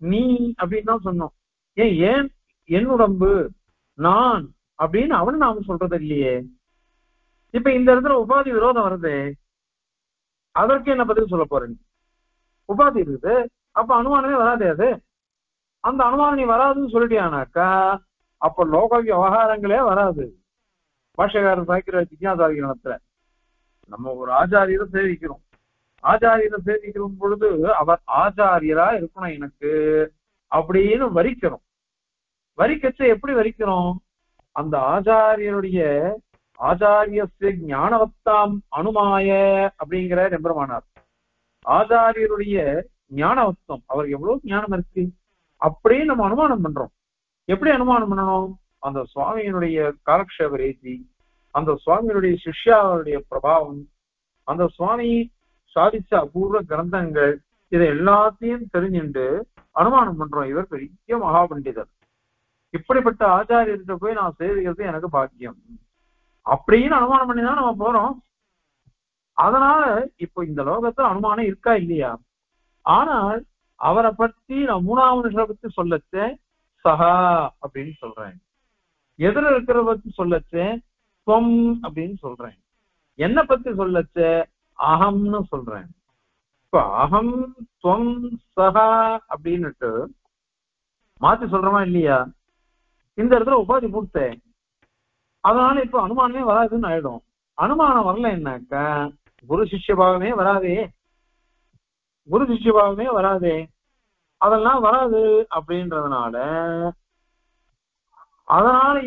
நீ அப்படின்னு தான் சொன்னோம். ஏன் என் உடம்பு நான் அப்படின்னு அவனு நாம சொல்றது இல்லையே. இப்ப இந்த இடத்துல உபாதி விரோதம் வருது. அதற்கு என்ன பதில் சொல்ல போறேன்? உபாதி இருக்குது, அப்ப அனுமானமே வராதே. அது அந்த அனுமானம் நீ வராதுன்னு சொல்லிட்டியானாக்கா அப்ப லோக விவகாரங்களே வராது. பாஷகாரர் சாய்க்கிற ஜிக்ஞாசாதிகரணத்துல நம்ம ஒரு ஆச்சாரியரை சேவிக்கிறோம். ஆச்சாரியரை சேவிக்கும் பொழுது அவர் ஆச்சாரியரா இருக்கணும் எனக்கு அப்படின்னு வரிக்கிறோம். வரிக்கச்ச எப்படி வரிக்கிறோம், அந்த ஆச்சாரியருடைய ஆச்சாரிய ஞானவத்தாம் அனுமாய அப்படிங்கிற எம்பெருமானார். ஆச்சாரியருடைய ஞானவத்தம், அவர் எவ்வளவு ஞானம் இருக்கு அப்படின்னு நம்ம அனுமானம் பண்றோம். எப்படி அனுமானம் பண்ணணும், அந்த சுவாமியினுடைய காலக்ஷேப ரீதி, அந்த சுவாமியினுடைய சிஷ்யாவுடைய பிரபாவம், அந்த சுவாமி சாதிச்ச அபூர்வ கிரந்தங்கள், இதை எல்லாத்தையும் தெரிஞ்சுட்டு அனுமானம் பண்றோம். இவர் பெரிய மகாபண்டிதர், இப்படிப்பட்ட ஆச்சாரியர்கிட்ட போய் நான் சேவிக்கிறது எனக்கு பாக்கியம் அப்படின்னு அனுமானம் பண்ணிதான் நம்ம போறோம். அதனால இப்போ இந்த லோகத்துல அனுமானம் இருக்கா இல்லையா? ஆனால் அவரை பத்தி நான் மூணாவது பத்தி சொல்லச்சேன் சஹா அப்படின்னு சொல்றேன். எதிர இருக்கிற பத்தி சொல்லச்சேன் துவம் அப்படின்னு சொல்றேன். என்ன பத்தி சொல்லச்ச அகம்னு சொல்றேன். இப்ப அகம் துவம் சஹா அப்படின்னுட்டு மாத்தி சொல்றோமா இல்லையா? இந்த இடத்துல உபாதி பூர்த்தே. அதனால இப்ப அனுமானமே வராதுன்னு ஆயிடும். அனுமானம் வரலன்னாக்க குரு சிஷ்யபாவமே வராதே. குரு சிஷ்யபாவமே வராதே, அதெல்லாம் வராது அப்படின்றதுனால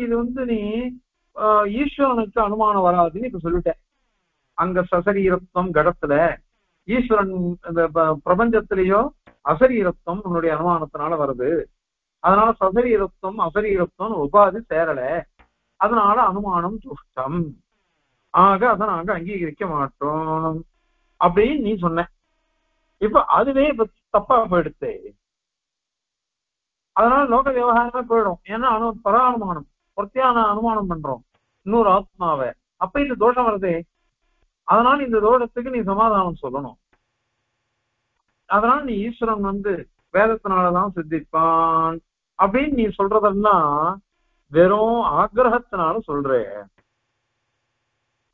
இது நீ ஈஸ்வரனுக்கு அனுமானம் வராதுன்னு இப்ப சொல்லிட்டேன். அங்க சசரீரத்துவம் கடத்துல ஈஸ்வரன் இந்த பிரபஞ்சத்திலேயோ அசரீரத்துவம் உன்னுடைய அனுமானத்தினால வருது. அதனால சசரீரத்துவம் அசரீரத்துவம் உபாதி சேரல, அதனால அனுமானம் துஷ்டம், ஆக அதை நாங்க அங்கீகரிக்க மாட்டோம் அப்படின்னு நீ சொன்ன. இப்ப அதுவே இப்ப தப்பா போயிடுச்சு. அதனால லோக விவகாரமே போயிடும். ஏன்னா பரானுமானம் பொறுத்தியான அனுமானம் பண்றோம் இன்னொரு ஆத்மாவை. அப்ப இந்த தோஷம் வருதே. அதனால இந்த தோஷத்துக்கு நீ சமாதானம் சொல்லணும். அதனால நீ ஈஸ்வரன் வேதத்தினாலதான் சித்திப்பான் அப்படின்னு நீ சொல்றதெல்லாம் வெறும் ஆக்ரகத்தினால சொல்ற,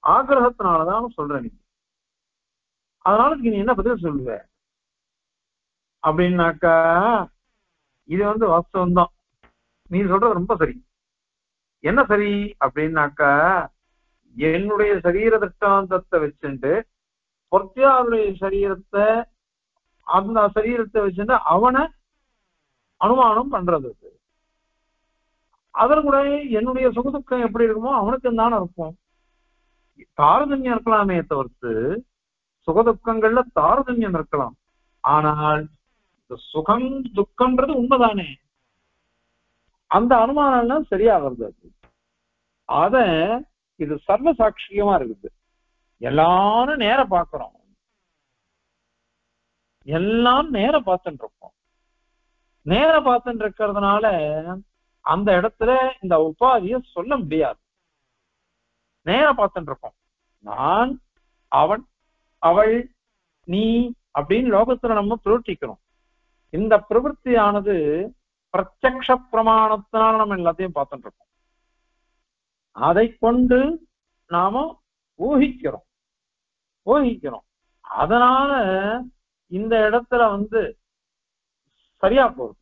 ஆக்ரகத்தினாலதான் சொல்ற நீ. அதனால நீ என்ன பதில் சொல்லுவ அப்படின்னாக்கா இது வாஸ்தவம் தான். நீ சொல்றது ரொம்ப சரி. என்ன சரி அப்படின்னாக்கா என்னுடைய சரீர திருஷ்டாந்தத்தை வச்சுட்டு பொர்த்தியாருடைய சரீரத்தை, அந்த சரீரத்தை வச்சுட்டு அவனை அனுமானம் பண்றது. அதில் கூட என்னுடைய சுகதுக்கம் எப்படி இருக்குமோ அவனுக்கு தானே இருக்கும். தாரதமியம் இருக்கலாமே தவிர்த்து சுகதுக்கங்கள்ல தாரதமியம் இருக்கலாம். ஆனால் இந்த சுகம் துக்கம்ன்றது உண்மைதானே, அந்த அனுமானம் எல்லாம் சரியா வருது. அத இது சர்வ சாட்சியமா இருக்குது. எல்லாரும் நேர பாக்குறோம், எல்லாம் நேர பார்த்துட்டு இருக்கோம். நேர பார்த்துட்டு இருக்கிறதுனால அந்த இடத்துல இந்த உபாதியை சொல்ல முடியாது. நேர பார்த்துட்டு இருக்கோம். நான், அவன், அவள், நீ அப்படின்னு லோகத்துல நம்ம பிரவர்த்திக்கிறோம். இந்த பிரவೃತ್ತಿயானது பிரத்யக்ஷ பிரமாணத்தினால நம்ம எல்லாத்தையும் பார்த்துட்டு இருக்கோம். அதை கொண்டு நாம ஊகிக்கிறோம் ஊகிக்கிறோம். அதனால இந்த இடத்துல சரியா போகுது.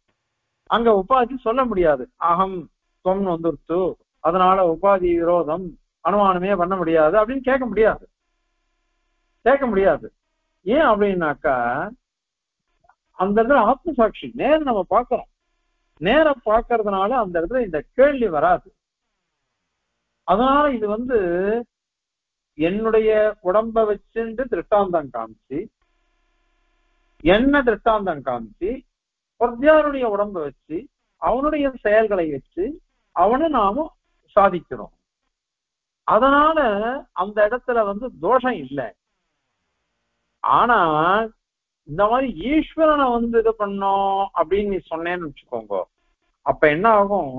அங்க உபாதி சொல்ல முடியாது. அகம் தொம் வந்துருத்து, அதனால உபாதி விரோதம் அனுமானமே பண்ண முடியாது அப்படின்னு கேட்க முடியாது. ஏன் அப்படின்னாக்கா அந்த இடத்துல ஆத்ம சாட்சி நேரம் நம்ம பார்க்கிறோம். நேரம் பார்க்கறதுனால அந்த இடத்துல இந்த கேள்வி வராது. அதனால இது என்னுடைய உடம்ப வச்சுட்டு திருஷ்டாந்தம் காமிச்சு, என்ன திருஷ்டாந்தம் காமிச்சு, பிரத்யாருடைய உடம்ப வச்சு அவனுடைய செயல்களை வச்சு அவனை நாம சாதிக்கிறோம். அதனால அந்த இடத்துல தோஷம் இல்லை. ஆனா இந்த மாதிரி ஈஸ்வரனை இது பண்ணோம் அப்படின்னு நீ சொன்னேன்னு வச்சுக்கோங்க, அப்ப என்ன ஆகும்?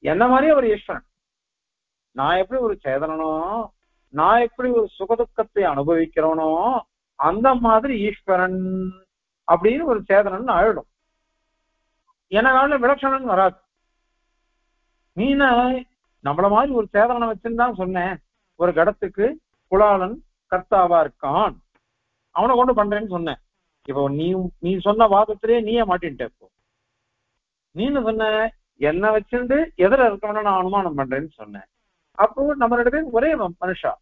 என்ன மாதிரியே ஒரு ஈஸ்வரன், நான் எப்படி ஒரு சேதனனோ, நான் எப்படி ஒரு சுகதுக்கத்தை அனுபவிக்கிறவனோ அந்த மாதிரி ஈஸ்வரன் அப்படின்னு ஒரு சேதனன் ஆயிடும். என்ன விலட்சணம் வராது. நீன நம்மள மாதிரி ஒரு சேதனனை வச்சுன்னு சொன்னேன், ஒரு கடத்துக்கு குலாளன் கர்த்தாவா இருக்கான், அவனை கொண்டு பண்றேன்னு சொன்னேன். இப்போ நீ சொன்ன வாதத்திலேயே நீயே மாட்டின்ட்ட. இப்போ நீன்னு சொன்ன என்ன வச்சுட்டு எதிர இருக்கவன நான் அனுமானம் பண்றேன்னு சொன்னேன். அப்போ நம்ம ரெண்டு பேரும் ஒரே மனுஷா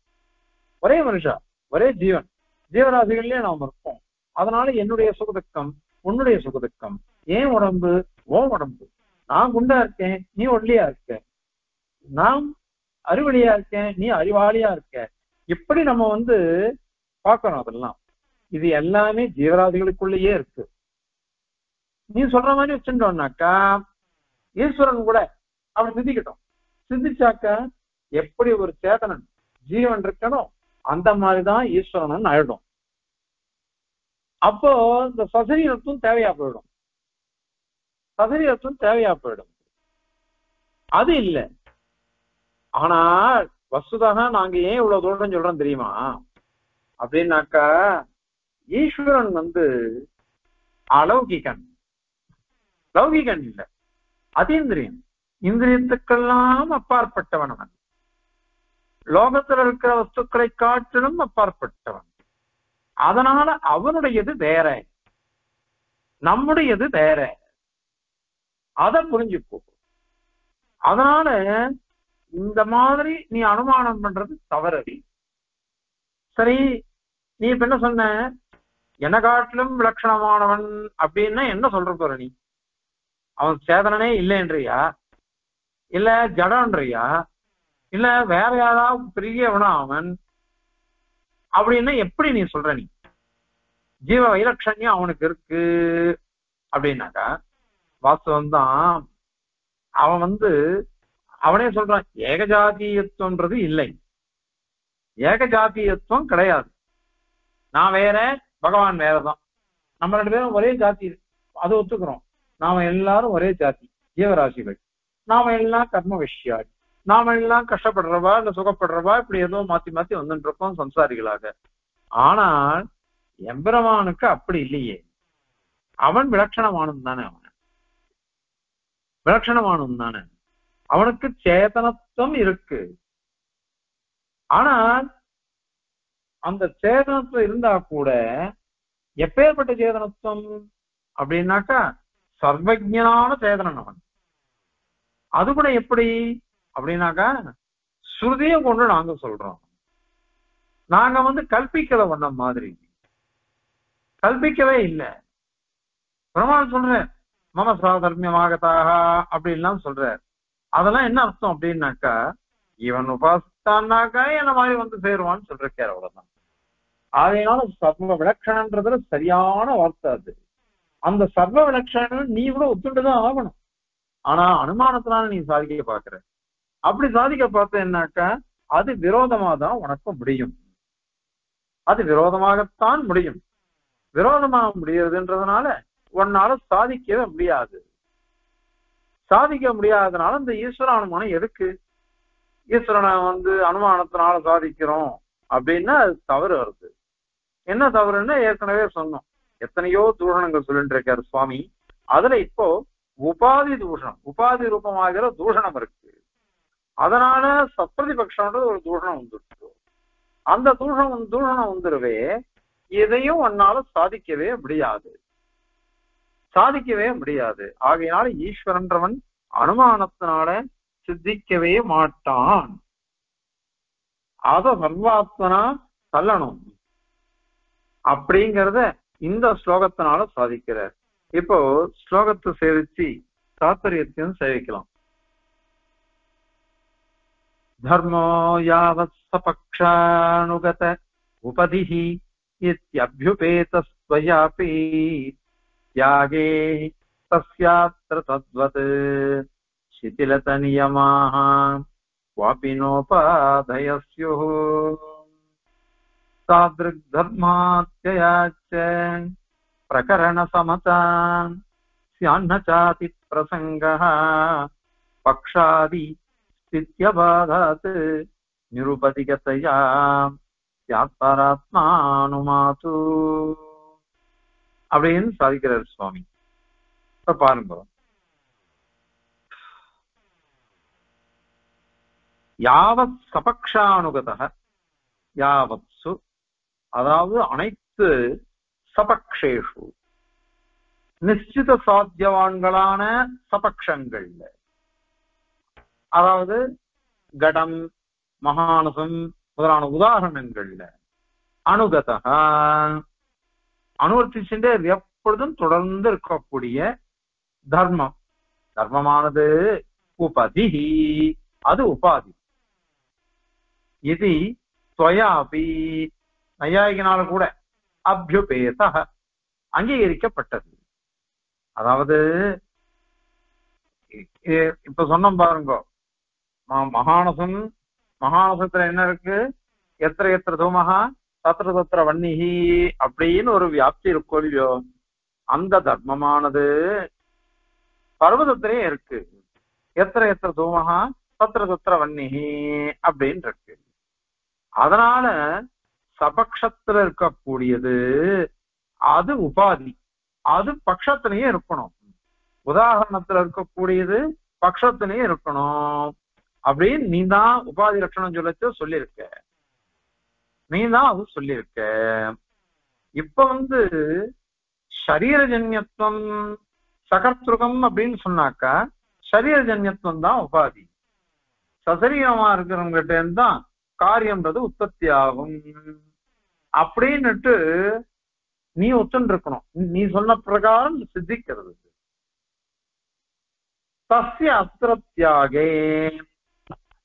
ஒரே ஜீவன், ஜீவராசிகள்லயே நாம் இருப்போம். அதனால என்னுடைய சுகதுக்கம் உன்னுடைய சுகதுக்கம், ஏன் உடம்பு ஓ உடம்பு, நான் குண்டா இருக்கேன் நீ ஒல்லியா இருக்க, நான் அறிவழியா இருக்கேன் நீ அறிவாளியா இருக்க, இப்படி நம்ம பார்க்கணும். அதெல்லாம் இது எல்லாமே ஜீவராசிகளுக்குள்ளேயே இருக்கு. நீ சொல்ற மாதிரி வச்சுட்டோம்னாக்கா ஈஸ்வரன் கூட அவன் சிந்திச்சாக்கா எப்படி ஒரு சேதனன் ஜீவன் இருக்கணும் அந்த மாதிரிதான் ஈஸ்வரன் ஆயிடும். அப்போ இந்த சசரீரத்தும் தேவையா போயிடும். அது இல்லை. ஆனால் வசுதாக நாங்க ஏன் இவ்வளவு தூரம் சொல்றோம் தெரியுமா அப்படின்னாக்கா, ஈஸ்வரன் அலௌகிகன், லௌகிகன் இல்லை, அதீந்திரியன், இந்திரியத்துக்கெல்லாம் அப்பாற்பட்டவன். அவன் லோகத்தில் இருக்கிற வஸ்துக்களை காட்டிலும் அப்பாற்பட்டவன். அதனால அவனுடையது வேற, நம்முடையது வேற. அதை புரிஞ்சுப்போ. அதனால இந்த மாதிரி நீ அனுமானம் பண்றது தவறடி. சரி, நீ இப்ப என்ன சொன்ன, என்ன காட்டிலும் விலட்சணமானவன் அப்படின்னா என்ன சொல்ற போற நீ? அவன் சேதனனே இல்லைன்றியா, இல்ல ஜடன்றியா, இல்ல வேற யாராவது பெரியவனா அவன் அப்படின்னா எப்படி நீ சொல்ற? நீ ஜீவ வைலட்சண்யம் அவனுக்கு இருக்கு அப்படின்னாக்கா வாஸ்தவம் தான். அவன் அவனே சொல்றான் ஏகஜாதியத்துவன்றது இல்லை, ஏகஜாதியத்துவம் கிடையாது. நான் வேற பகவான் வேறதான், நம்ம ரெண்டு பேரும் ஒரே ஜாதி, அது ஒத்துக்கிறோம். நாம எல்லாரும் ஒரே ஜாதி ஜீவராசிகள், நாம எல்லாம் கர்ம விஷயாள், நாம எல்லாம் கஷ்டப்படுறவா இல்ல சுகப்படுறவா இப்படி ஏதோ மாத்தி மாத்தி வந்துட்டு இருக்கோம் சம்சாரிகளாக. ஆனால் எம்பெருமானுக்கு அப்படி இல்லையே. அவன் விலட்சணமானும் தானே, அவனுக்கு சேதனத்துவம் இருக்கு. ஆனால் அந்த சேதனத்துவம் இருந்தா கூட எப்பேற்பட்ட சேதனத்துவம் அப்படின்னாக்கா சர்வஜனான சேதனன் அவன். அது கூட எப்படி அப்படின்னாக்கா ஸ்ருதியை கொண்டு நாங்க சொல்றோம். நாங்க கல்பிக்கல பண்ண மாதிரி, கல்பிக்கவே இல்லை. பிரமாணம் சொல்ற மம சாதர்மியமாகத்தாக அப்படின்லாம் சொல்ற. அதெல்லாம் என்ன அர்த்தம் அப்படின்னாக்கா, இவன் உபாசித்தான்னாக்கா என்ன மாதிரி சேருவான்னு சொல்றாரு, அவ்வளவுதான். அதனால சர்வ விலட்சணன்றதுல சரியான வார்த்தை அது. அந்த சர்வ விலட்சணம் நீ கூட ஒத்துண்டுதான் ஆகணும். ஆனா அனுமானத்தினால நீ சாதிக்க பாக்குற. அப்படி சாதிக்க பார்த்த என்னாக்கா அது விரோதமா தான் உனக்கு முடியும். அது விரோதமாகத்தான் முடியும். விரோதமாக முடியுதுன்றதுனால உன்னால சாதிக்கவே முடியாது. சாதிக்க முடியாததுனால இந்த ஈஸ்வர அனுமானம் எதுக்கு? ஈஸ்வரனை அனுமானத்தினால சாதிக்கிறோம் அப்படின்னா அது தவறு வருது. என்ன தவறுன்னு ஏற்கனவே சொன்னோம். எத்தனையோ தூஷணங்கள் சொல்லிட்டு இருக்காரு சுவாமி. அதுல இப்போ உபாதி தூஷணம், உபாதி ரூபமாகிற தூஷணம் இருக்கு. அதனால சப்ரதிபக்ஷம்ன்றது ஒரு தூஷணம் வந்துருக்கு. அந்த தூஷணம் வந்துருவே, எதையும் ஒன்னால சாதிக்கவே முடியாது, சாதிக்கவே முடியாது. ஆகையினால ஈஸ்வரன்றவன் அனுமானத்தினால சித்திக்கவே மாட்டான். அத சர்வாத்மனா தள்ளணும் அப்படிங்கிறத இந்த ஸ்லோகத்தினால சாதிக்கிறார். இப்போ ஸ்லோகத்தை சேவிச்சு தாத்பரியத்தையும் சேவிக்கலாம். தர்மோ யாவத் சபக்ஷானுகத உபதிஹி இத்யப்யுபேதஸ்த்வயாபி தியாகே தஸ்யாத்ர தத்வத் சிதிலத நியமாஹ வாபினோபாதயஸ்யுஹ தாத்ருக் தர்மாத்யயாச்ச பிரகரண சமதா ஸ்யான்ன சாதி பிரசங்கः பக்ஷாதி ஸ்தித்யபாதாத் நிருபதிகதயா ஸ்யாத்பராத்மானுமாது அப்படின்னு சாதிக்கிறார் சுவாமி. இப்ப பாருங்க, யாவத் சபக்ஷானுகதः யாவத்சு, அதாவது அனைத்து சபக்ஷேஷு நிச்சித சாத்தியவான்களான சபக்ஷங்கள்ல, அதாவது கடம் மகானசம் முதலான உதாரணங்கள்ல அனுகதா அனுவர்த்திச்சுட்டே எப்பொழுதும் தொடர்ந்து இருக்கக்கூடிய தர்மம், தர்மமானது உபதி, அது உபாதி. இது துவயாபி நையாயிகனால கூட அபியுபேத அங்கீகரிக்கப்பட்டது. அதாவது இப்ப சொன்னோம் பாருங்க, மகானசம், மகானசத்துல என்ன இருக்கு, எத்திர எத்திர தூமகா தத்திர தத்திர வன்னிகி அப்படின்னு ஒரு வியாப்தி இருக்கும் இல்லையோ, அந்த தர்மமானது பர்வதத்திலேயே இருக்கு. எத்திர எத்திர தூமகா தத்திர தத்திர வன்னிகி அப்படின்னு இருக்கு. அதனால சபக்ஷத்துல இருக்கக்கூடியது அது உபாதி, அது பட்சத்திலேயே இருக்கணும். உதாரணத்துல இருக்கக்கூடியது பட்சத்திலேயே இருக்கணும் அப்படின்னு நீ தான் உபாதி லட்சணம் சொல்லச்சு சொல்லியிருக்க, நீ தான் அது சொல்லியிருக்க. இப்ப சரீரஜன்யத்துவம் சகர்த்திருகம் அப்படின்னு சொன்னாக்கா சரீரஜன்யத்துவம் தான் உபாதி. சசரீரமா இருக்கிறவங்கிட்ட தான் காரியம்ன்றது உற்பத்தி ஆகும் அப்படின்னுட்டு நீ ஒத்துன்னு இருக்கணும். நீ சொன்ன பிரகாரம் சித்திக்கிறது. தஸ்ய அஸ்திரத்யாகே,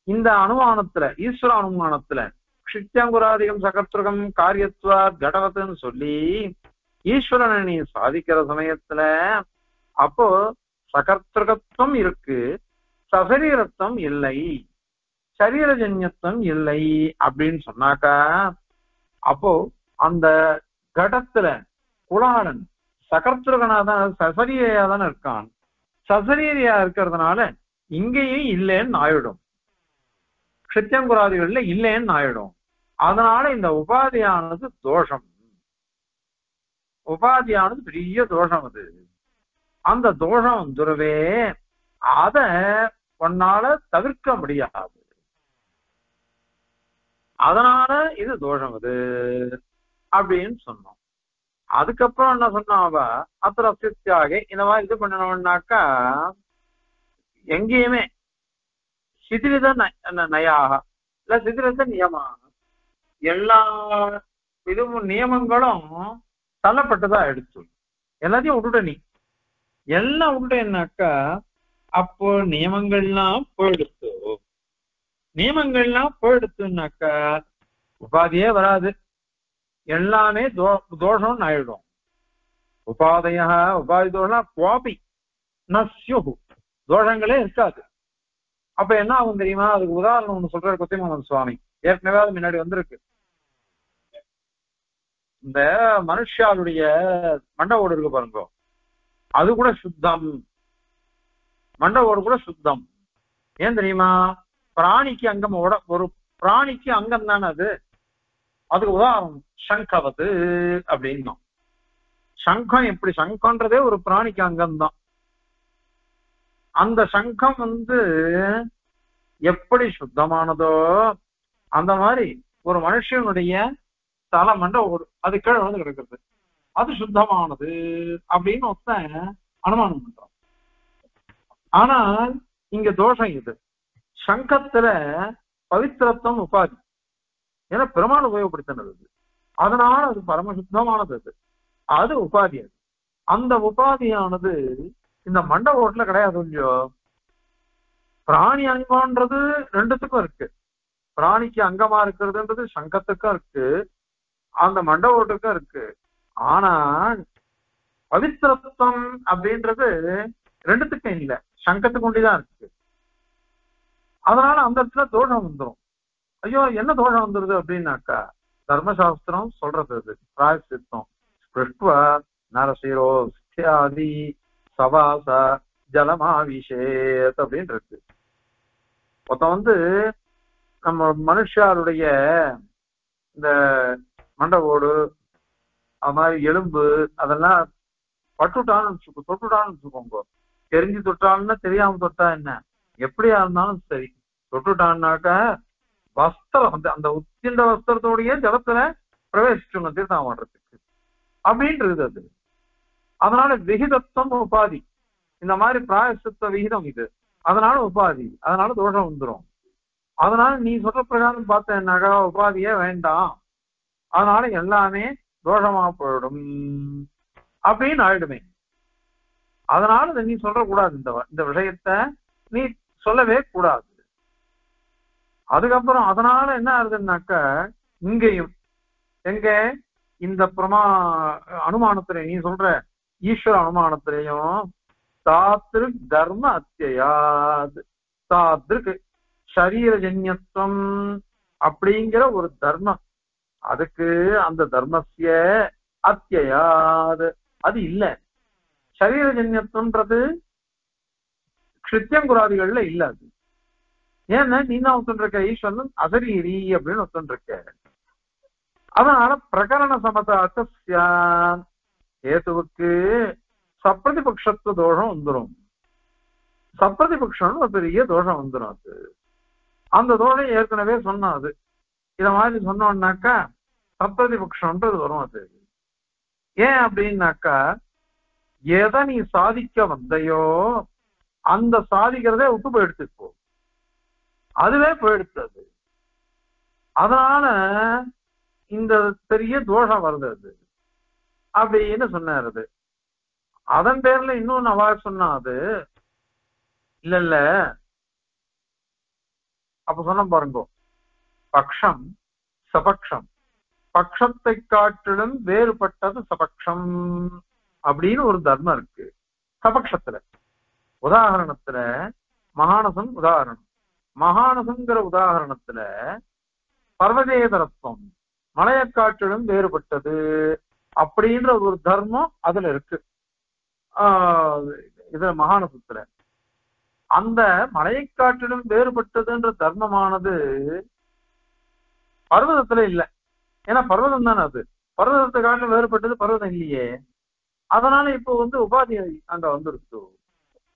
இந்த அனுமானத்துல ஈஸ்வர அனுமானத்துல க்ஷித்யங்குராதிகம் சகர்த்திருகம் காரியத்துவ கடவத்துன்னு சொல்லி ஈஸ்வரனை நீ சாதிக்கிற சமயத்துல அப்போ சகர்த்திருகத்துவம் இருக்கு, சசரீரத்துவம் இல்லை, சரீரஜன்யத்துவம் இல்லை அப்படின்னு சொன்னாக்கா, அப்போ அந்த கடத்துல குலாளன் சகர்த்திருகனாதான் சசரீரையா தானே இருக்கான். சசரீரியா இருக்கிறதுனால இங்கேயும் இல்லைன்னு ஆயிடும், க்ஷித்யங்குராதிகள்ல இல்லைன்னு ஆயிடும். அதனால இந்த உபாதியானது தோஷம், உபாதியானது பெரிய தோஷம். அது அந்த தோஷம் வந்துருவே, அத ஒன்னால தவிர்க்க முடியாது. அதனால இது தோஷம் அது அப்படின்னு சொன்னோம். அதுக்கப்புறம் என்ன சொன்னாவ, அத்தர அஸ்தித்யாக இந்த மாதிரி இது பண்ணணும்னாக்கா எங்கேயுமே சிதிலித நயாக இல்ல சிதிலித நியமாக எல்லா இதுவும் நியமங்களும் தள்ளப்பட்டதா எடுத்து எல்லாத்தையும் விட்டுட்ட. நீ எல்லாம் விட்டுட்டேன்னாக்கா அப்போ நியமங்கள்லாம் போயிடுத்து, நியமங்கள்லாம் போயிடுத்துனாக்கா உபாதியே வராது, எல்லாமே தோஷம்னு ஆயிடும். உபாதைய உபாதி தோஷம் குவாபி நஸ்யு, தோஷங்களே இருக்காது. அப்ப என்ன ஆகும் தெரியுமா, அதுக்கு உதாரணம் ஒண்ணு சொல்றாரு கொத்திமங்கலம் சுவாமி, ஏற்கனவே அது முன்னாடி வந்திருக்கு. இந்த மனுஷாளுடைய மண்டவோடு இருக்கு பாருங்க, அது கூட சுத்தம், மண்டவோடு கூட சுத்தம். ஏன் தெரியுமா, பிராணிக்கு அங்கம், ஒரு பிராணிக்கு அங்கம் தானே அது. அதுக்கு உதாரணம் சங்கவது அப்படின்னும். சங்கம் எப்படி, சங்கம்ன்றதே ஒரு பிராணிக்கு அங்கம்தான். அந்த சங்கம் எப்படி சுத்தமானதோ அந்த மாதிரி ஒரு மனுஷனுடைய தலை மண்ட ஒரு அது கீழே வந்து கிடக்குறது, அது சுத்தமானது அப்படின்னு ஒருத்தன் அனுமானம் பண்றான். ஆனால் இங்க தோஷம் இது, சங்கத்துல பவித்திரத்துவம் உபாதி, ஏன்னா பெருமாள் உபயோகப்படுத்தினது, அதனால அது பரமசுத்தமானது. அது உபாதி. அது அந்த உபாதியானது இந்த மண்ட ஓட்டுல கிடையாது. இல்லையோ, பிராணி அங்கம்ன்றது ரெண்டுத்துக்கும் இருக்கு. பிராணிக்கு அங்கமா இருக்கிறதுன்றது சங்கத்துக்கும் இருக்கு, அந்த மண்ட ஓட்டுக்கும் இருக்கு. ஆனா பவித்திரத்துவம் அப்படின்றது ரெண்டுத்துக்கும் இல்லை, சங்கத்துக்கு ஒண்டிதான் இருக்கு. அதனால அந்த இடத்துல தோஷம் வந்துடும். ஐயோ என்ன தோஷம் வந்துருது அப்படின்னாக்கா, தர்மசாஸ்திரம் சொல்றது அது பிராயசித்தம் ஸ்பிருஷ்டுவ நரசிரோஸ்தியாதி சவாச ஜலமாவிஷேத் அப்படின்னு இருக்கு. மொத்தம் நம்ம மனுஷாருடைய இந்த மண்டவோடு அது மாதிரி எலும்பு அதெல்லாம் தொட்டுட்டான்னு வச்சுக்கோங்க. தெரிஞ்சு தொட்டான்னா தெரியாம தொட்டா என்ன, எப்படியா இருந்தாலும் சரி தொட்டுட்டான்னாக்க வஸ்திரம் அந்த உச்சிண்ட வஸ்திரத்தோடைய ஜலத்துல பிரவேசிச்சுங்க தீர்த்தம் பண்றதுக்கு அப்படின்றது அது. அதனால விகிதத்துவம் உபாதி, இந்த மாதிரி பிராயசித்த விகிதம் இது, அதனால உபாதி, அதனால தோஷம் வந்துடும். அதனால நீ சொல்ற பிரகாரம் பார்த்தேன்னாக்கா உபாதியே வேண்டாம், அதனால எல்லாமே தோஷமா போயிடும் அப்படின்னு ஆயிடுமே. அதனால நீ சொல்ற கூடாது, இந்த விஷயத்த நீ சொல்லவே கூடாது. அதுக்கப்புறம் அதனால என்ன ஆகுதுன்னாக்க, இங்கேயும் எங்க இந்த அனுமானத்துல நீ சொல்ற ஈஸ்வர அனுமானத்திலையும் தாத்ருக் தர்ம அத்தியாது, தாத்ருக்கு சரீரஜன்யத்துவம் அப்படிங்கிற ஒரு தர்மம், அதுக்கு அந்த தர்மஸ்ய அத்தியாது அது இல்ல. சரீரஜன்யத்துவன்றது கிருத்தியங்குராதிகள்ல இல்ல. அது ஏன்னா நீ தான் ஒத்துருக்க ஈஸ்வரன் அசரீரி அப்படின்னு ஒத்துருக்க. அதனால பிரகரண சமதாத்த ஏதுவுக்கு சப்பிரதிபக்ஷத்துவ தோஷம் வந்துடும். சப்பிரதிபக்ஷம் ஒரு பெரிய தோஷம் வந்துடும். அது அந்த தோஷம் ஏற்கனவே சொன்னாது. இத மாதிரி சொன்னோம்னாக்கா சப்பிரதிபக்ஷம்ன்றது வரும். அது ஏன் அப்படின்னாக்கா, எதை நீ சாதிக்க வந்தையோ அந்த சாதிக்கிறதே விட்டு போயிடுத்து, இப்போ அதுவே போயிடுத்து. அதனால இந்த பெரிய தோஷம் வருது அது அப்படின்னு சொன்னாரு. அதன் பேர்ல இன்னொன்னு அவா சொன்னா, அது இல்ல அப்ப சொன்ன பாருங்க, பக்ஷம் சபக்ஷம், பக்ஷத்தை காட்டிலும் வேறுபட்டது சபக்ஷம் அப்படின்னு ஒரு தர்மம் இருக்கு சபக்ஷத்துல. உதாரணத்துல மகானசம் உதாரணம், மகானசங்கிற உதாரணத்துல பர்வதேதரத்துவம், மலையை காட்டிலும் வேறுபட்டது அப்படின்ற ஒரு தர்மம் அதுல இருக்கு. இதுல மகானசத்துல அந்த மலையை காட்டிலும் வேறுபட்டதுன்ற தர்மமானது பர்வதத்துல இல்ல. ஏன்னா பர்வதம் தானே அது, பர்வதத்தை காட்டிலும் வேறுபட்டது பர்வதம் இல்லையே. அதனால இப்போ உபாதி அங்க வந்துருக்கு.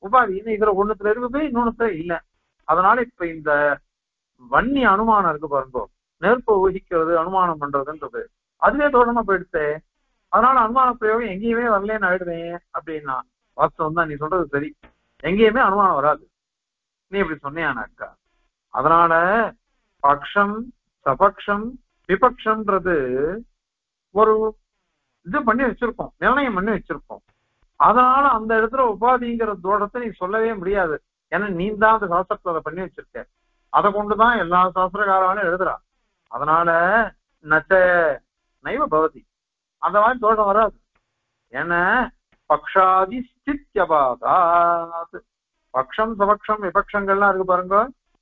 உபாதி இதுல ஒண்ணுத்துல இருக்குது, இன்னொன்னுத்துல இல்ல. அதனால இப்ப இந்த வன்னி அனுமானம் இருக்கு பாருங்க, நெருப்பை ஊகிக்கிறது அனுமானம் பண்றதுன்றது அதுவே தோஷமா போயிடுச்சு. அதனால அனுமான பிரயோகம் எங்கேயுமே வரலன்னு ஆயிடுவேன் அப்படின்னா வாஸ்தவம் தான், நீ சொல்றது சரி, எங்கேயுமே அனுமானம் வராது நீ இப்படி சொன்னியானாக்கா. அதனால பக்ஷம் சபக்ஷம் விபக்ஷம்ன்றது ஒரு இது பண்ணி வச்சிருக்கோம், நிர்ணயம் பண்ணி வச்சிருக்கோம். அதனால அந்த இடத்துல உபாதிங்கிற தோஷத்தை நீ சொல்லவே முடியாது. ஏன்னா நீ தான் அந்த சாஸ்திரத்தை அதை பண்ணி வச்சிருக்க, அதை கொண்டுதான் எல்லா சாஸ்திரகாராலும் எழுதுறா. அதனால நச்ச நைவ பவதி, அந்த மாதிரி தோஷம் வராது. ஏன்னா பக்ஷாதி ஸ்தித்யபாதாத், பக்ஷம் சபக்ஷம் விபக்ஷங்கள்லாம் இருக்கு பாருங்க,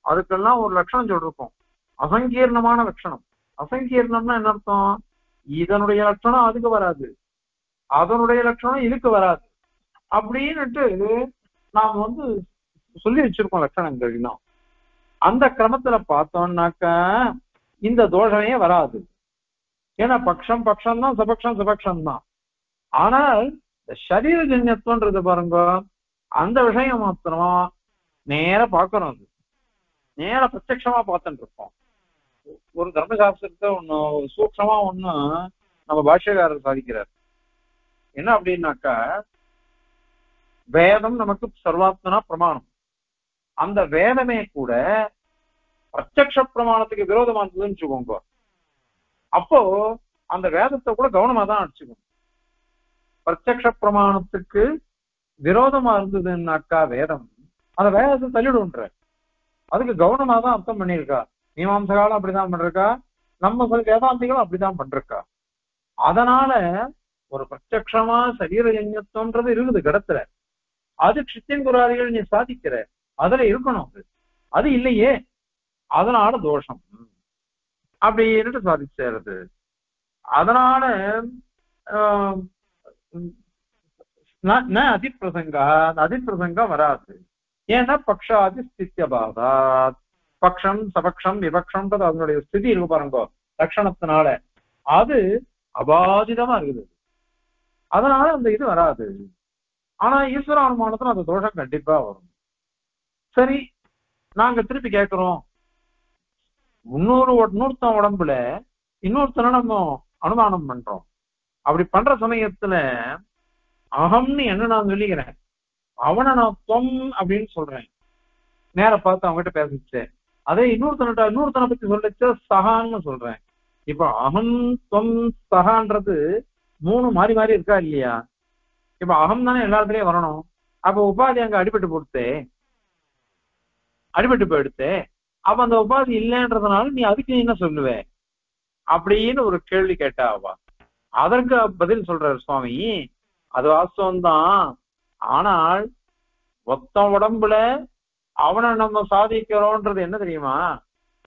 அதுக்கெல்லாம் ஒரு லட்சணம் சொல்லிருக்கோம், அசங்கீர்ணமான லட்சணம். அசங்கீர்ணம்னா என்ன அர்த்தம், இதனுடைய லட்சணம் அதுக்கு வராது, அதனுடைய லட்சணம் இதுக்கு வராது அப்படின்னுட்டு நாம் சொல்லி வச்சிருக்கோம் லட்சணங்கள்னா. அந்த கிரமத்துல பார்த்தோம்னாக்க இந்த தோஷமே வராது. ஏன்னா பக்ஷம் பக்ஷம் தான், சபக்ஷம் சபக்ஷம் தான். ஆனால் இந்த சரீர ஜன்யத்துவன்றது பாருங்க, அந்த விஷயம் மாத்திரம் நேர பார்க்கணும். அது நேர பிரத்யட்சமா பார்த்துட்டு இருக்கோம். ஒரு தர்மசாஸ்திரத்தை ஒண்ணு சூக்ஷமா ஒண்ணு நம்ம பாஷ்யக்காரர் சாதிக்கிறார். என்ன அப்படின்னாக்கா, வேதம் நமக்கு சர்வாத்மனா பிரமாணம். அந்த வேதமே கூட பிரத்யக்ஷ பிரமாணத்துக்கு விரோதமா இருந்ததுன்னு வச்சுக்கோங்க. அப்போ அந்த வேதத்தை கூட கவனமா தான் அடிச்சுக்கணும். பிரத்யக்ஷ பிரமாணத்துக்கு விரோதமா இருந்ததுன்னாக்கா வேதம், அந்த வேதத்தை தள்ளிடுன்ற, அதுக்கு கவனமா தான் அர்த்தம் பண்ணியிருக்கா. மீமாம்சகாலும் அப்படிதான் பண்றக்கா, நம்ம வேதாந்திகளும் அப்படிதான் பண்றக்கா. அதனால ஒரு பிரத்யக்ஷமா சரீரஜன்யத்துவன்றது இருக்குது கடத்துல. அது கிருத்தியன் குராதிகள் நீ சாதிக்கிற அதுல இருக்கணும். அது அது இல்லையே, அதனால தோஷம் அப்படின்னு சாதிச்சேருது. அதனால அதிப்பிரசங்கா, அதிப்பிரசங்கம் வராது. ஏன்னா பக்ஷாதி ஸ்தித்யபாதாத், பக்ஷம் சபக்ஷம் விபக்ஷம்ன்றது அதனுடைய ஸ்திதி இருக்கு பாருங்க லட்சணத்தினால, அது அபாதிதமா இருக்குது. அதனால அந்த இது வராது. ஆனா ஈஸ்வர அனுமானத்துல அந்த தோஷம் கண்டிப்பா வரும். சரி, நாங்க திருப்பி கேட்கிறோம், இன்னொருத்தன் உடம்புல இன்னொருத்தனை நம்ம அனுமானம் பண்றோம். அப்படி பண்ற சமயத்துல அகம்னு என்ன நான் சொல்லிக்கிறேன், அவனை நான் தொம் அப்படின்னு சொல்றேன், நேர பார்த்து அவங்ககிட்ட பேசிச்சேன். அதே இன்னொருத்தனை பத்தி சொல்லிச்ச சகான்னு சொல்றேன். இப்ப அகம் தொம் சகான்றது மூணு மாறி மாறி இருக்கா இல்லையா? இப்ப அகம் தானே எல்லாத்துலயும் வரணும். அப்ப உபாதி அங்க அடிபட்டு போயிடுத்தே, அப்ப அந்த உபாதி இல்லைன்றதுனால நீ அதுக்கு என்ன சொல்லுவ அப்படின்னு ஒரு கேள்வி கேட்டா அவா. அதற்கு பதில் சொல்றாரு சுவாமி, அது வாஸ்தவம்தான். ஆனால் மொத்த உடம்புல அவனை நம்ம சாதிக்கிறோன்றது என்ன தெரியுமா?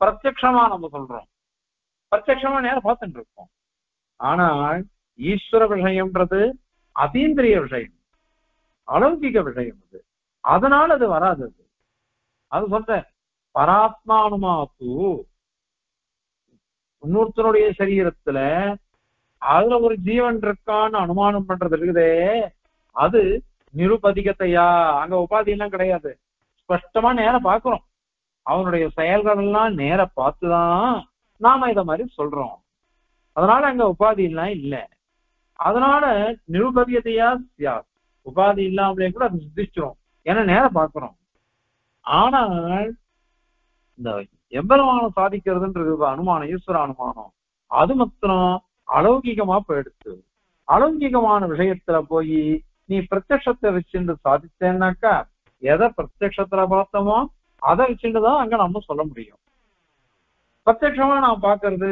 பிரத்யக்ஷமா நம்ம சொல்றோம், பிரத்யக்ஷமா நேரம் பார்த்துட்டு இருக்கோம். ஆனால் ஈஸ்வர விஷயம்ன்றது அதீந்திரிய விஷயம், அலௌகிக விஷயம். அது அதனால அது வராது. அது சொல்ற பராத்மானுமாத்து, இன்னொருத்தனுடைய சரீரத்துல அதுல ஒரு ஜீவன் இருக்கான்னு அனுமானம் பண்றது இருக்குதே, அது நிருபதிகத்தையா, அங்க உபாதி எல்லாம் கிடையாது. ஸ்பஷ்டமா நேரம் பாக்குறோம், அவனுடைய செயல்கள் எல்லாம் நேர பார்த்துதான் நாம இத மாதிரி சொல்றோம். அதனால அங்க உபாதி எல்லாம் இல்ல. அதனால நிருபதிகத்தையா உபாதி இல்லாமலே கூட அது சித்திச்சிரும், ஏன்னா நேரம் பாக்குறோம். ஆனால் இந்த எம்பெருமானம் சாதிக்கிறதுன்றது அனுமானம், ஈஸ்வர அனுமானம், அது மாத்திரம் அலௌகிகமா போயிடுச்சு. அலௌகிகமான விஷயத்துல போய் நீ பிரத்யக்ஷத்தை வச்சுட்டு சாதிச்சேன்னாக்கா, எதை பிரத்யக்ஷத்துல பார்த்தோமோ அதை வச்சுட்டுதான் அங்க நம்ம சொல்ல முடியும். பிரத்யக்ஷமா நான் பாக்குறது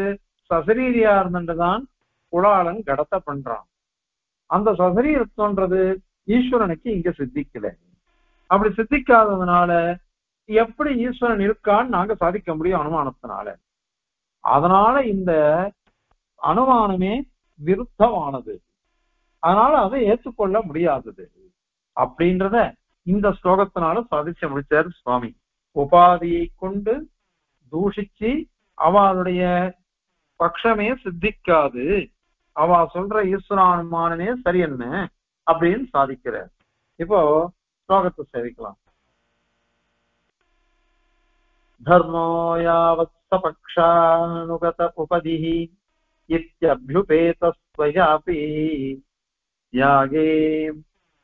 சசரீரியா இருந்துட்டுதான் குலாளன் கடத்த பண்றான். அந்த சசரீரத்துவன்றது ஈஸ்வரனுக்கு இங்க சித்திக்கல. அப்படி சித்திக்காததுனால எப்படி ஈஸ்வரன் இருக்கான்னு நாங்க சாதிக்க முடியும் அனுமானத்தினால. அதனால இந்த அனுமானமே விருத்தமானது, அதனால அதை ஏற்றுக்கொள்ள முடியாதது அப்படின்றத இந்த ஸ்லோகத்தினால சாதிச்சு முடிச்சாரு சுவாமி. உபாதியை கொண்டு தூஷிச்சு அவளுடைய பட்சமே சித்திக்காது, அவ சொல்ற ஈஸ்வரானுமானமே சரி என்ன அப்படின்னு சாதிக்கிறார். இப்போ ஸ்லோகத்தை சேவிக்கலாம். தர்மோ யாவத் சபக்ஷானுகத உபதிஹி இத்யப்யுபேதஸ்வயாபி யாகே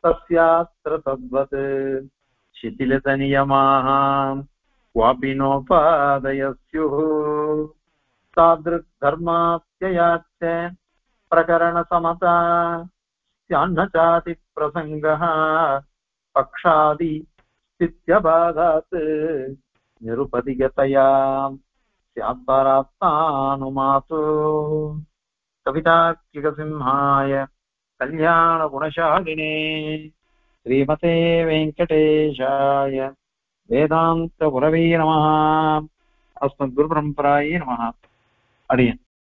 தஸ்யாத்ர தத்வத் சிதிலத நியமாஹ க்வாபி நோபாதயஸ்யுः தாத்ருக் தர்மாத்யயாச்ச பிரகரண சமதா ஸ்யான்னசாதி பிரசங்கः பக்ஷாதி ஸ்தித்யபாதாத் நிருபதிகதயா ஸ்யாத்பராத்மானுமாது. கவிதார்க்கிகசிம்ஹாய கல்யாண குணசாலினே ஸ்ரீமதே வெங்கடேஷாய வேதாந்த குரவே நமः. அஸ்மத் குரு பரம்பராயே நமः. அடியேன்.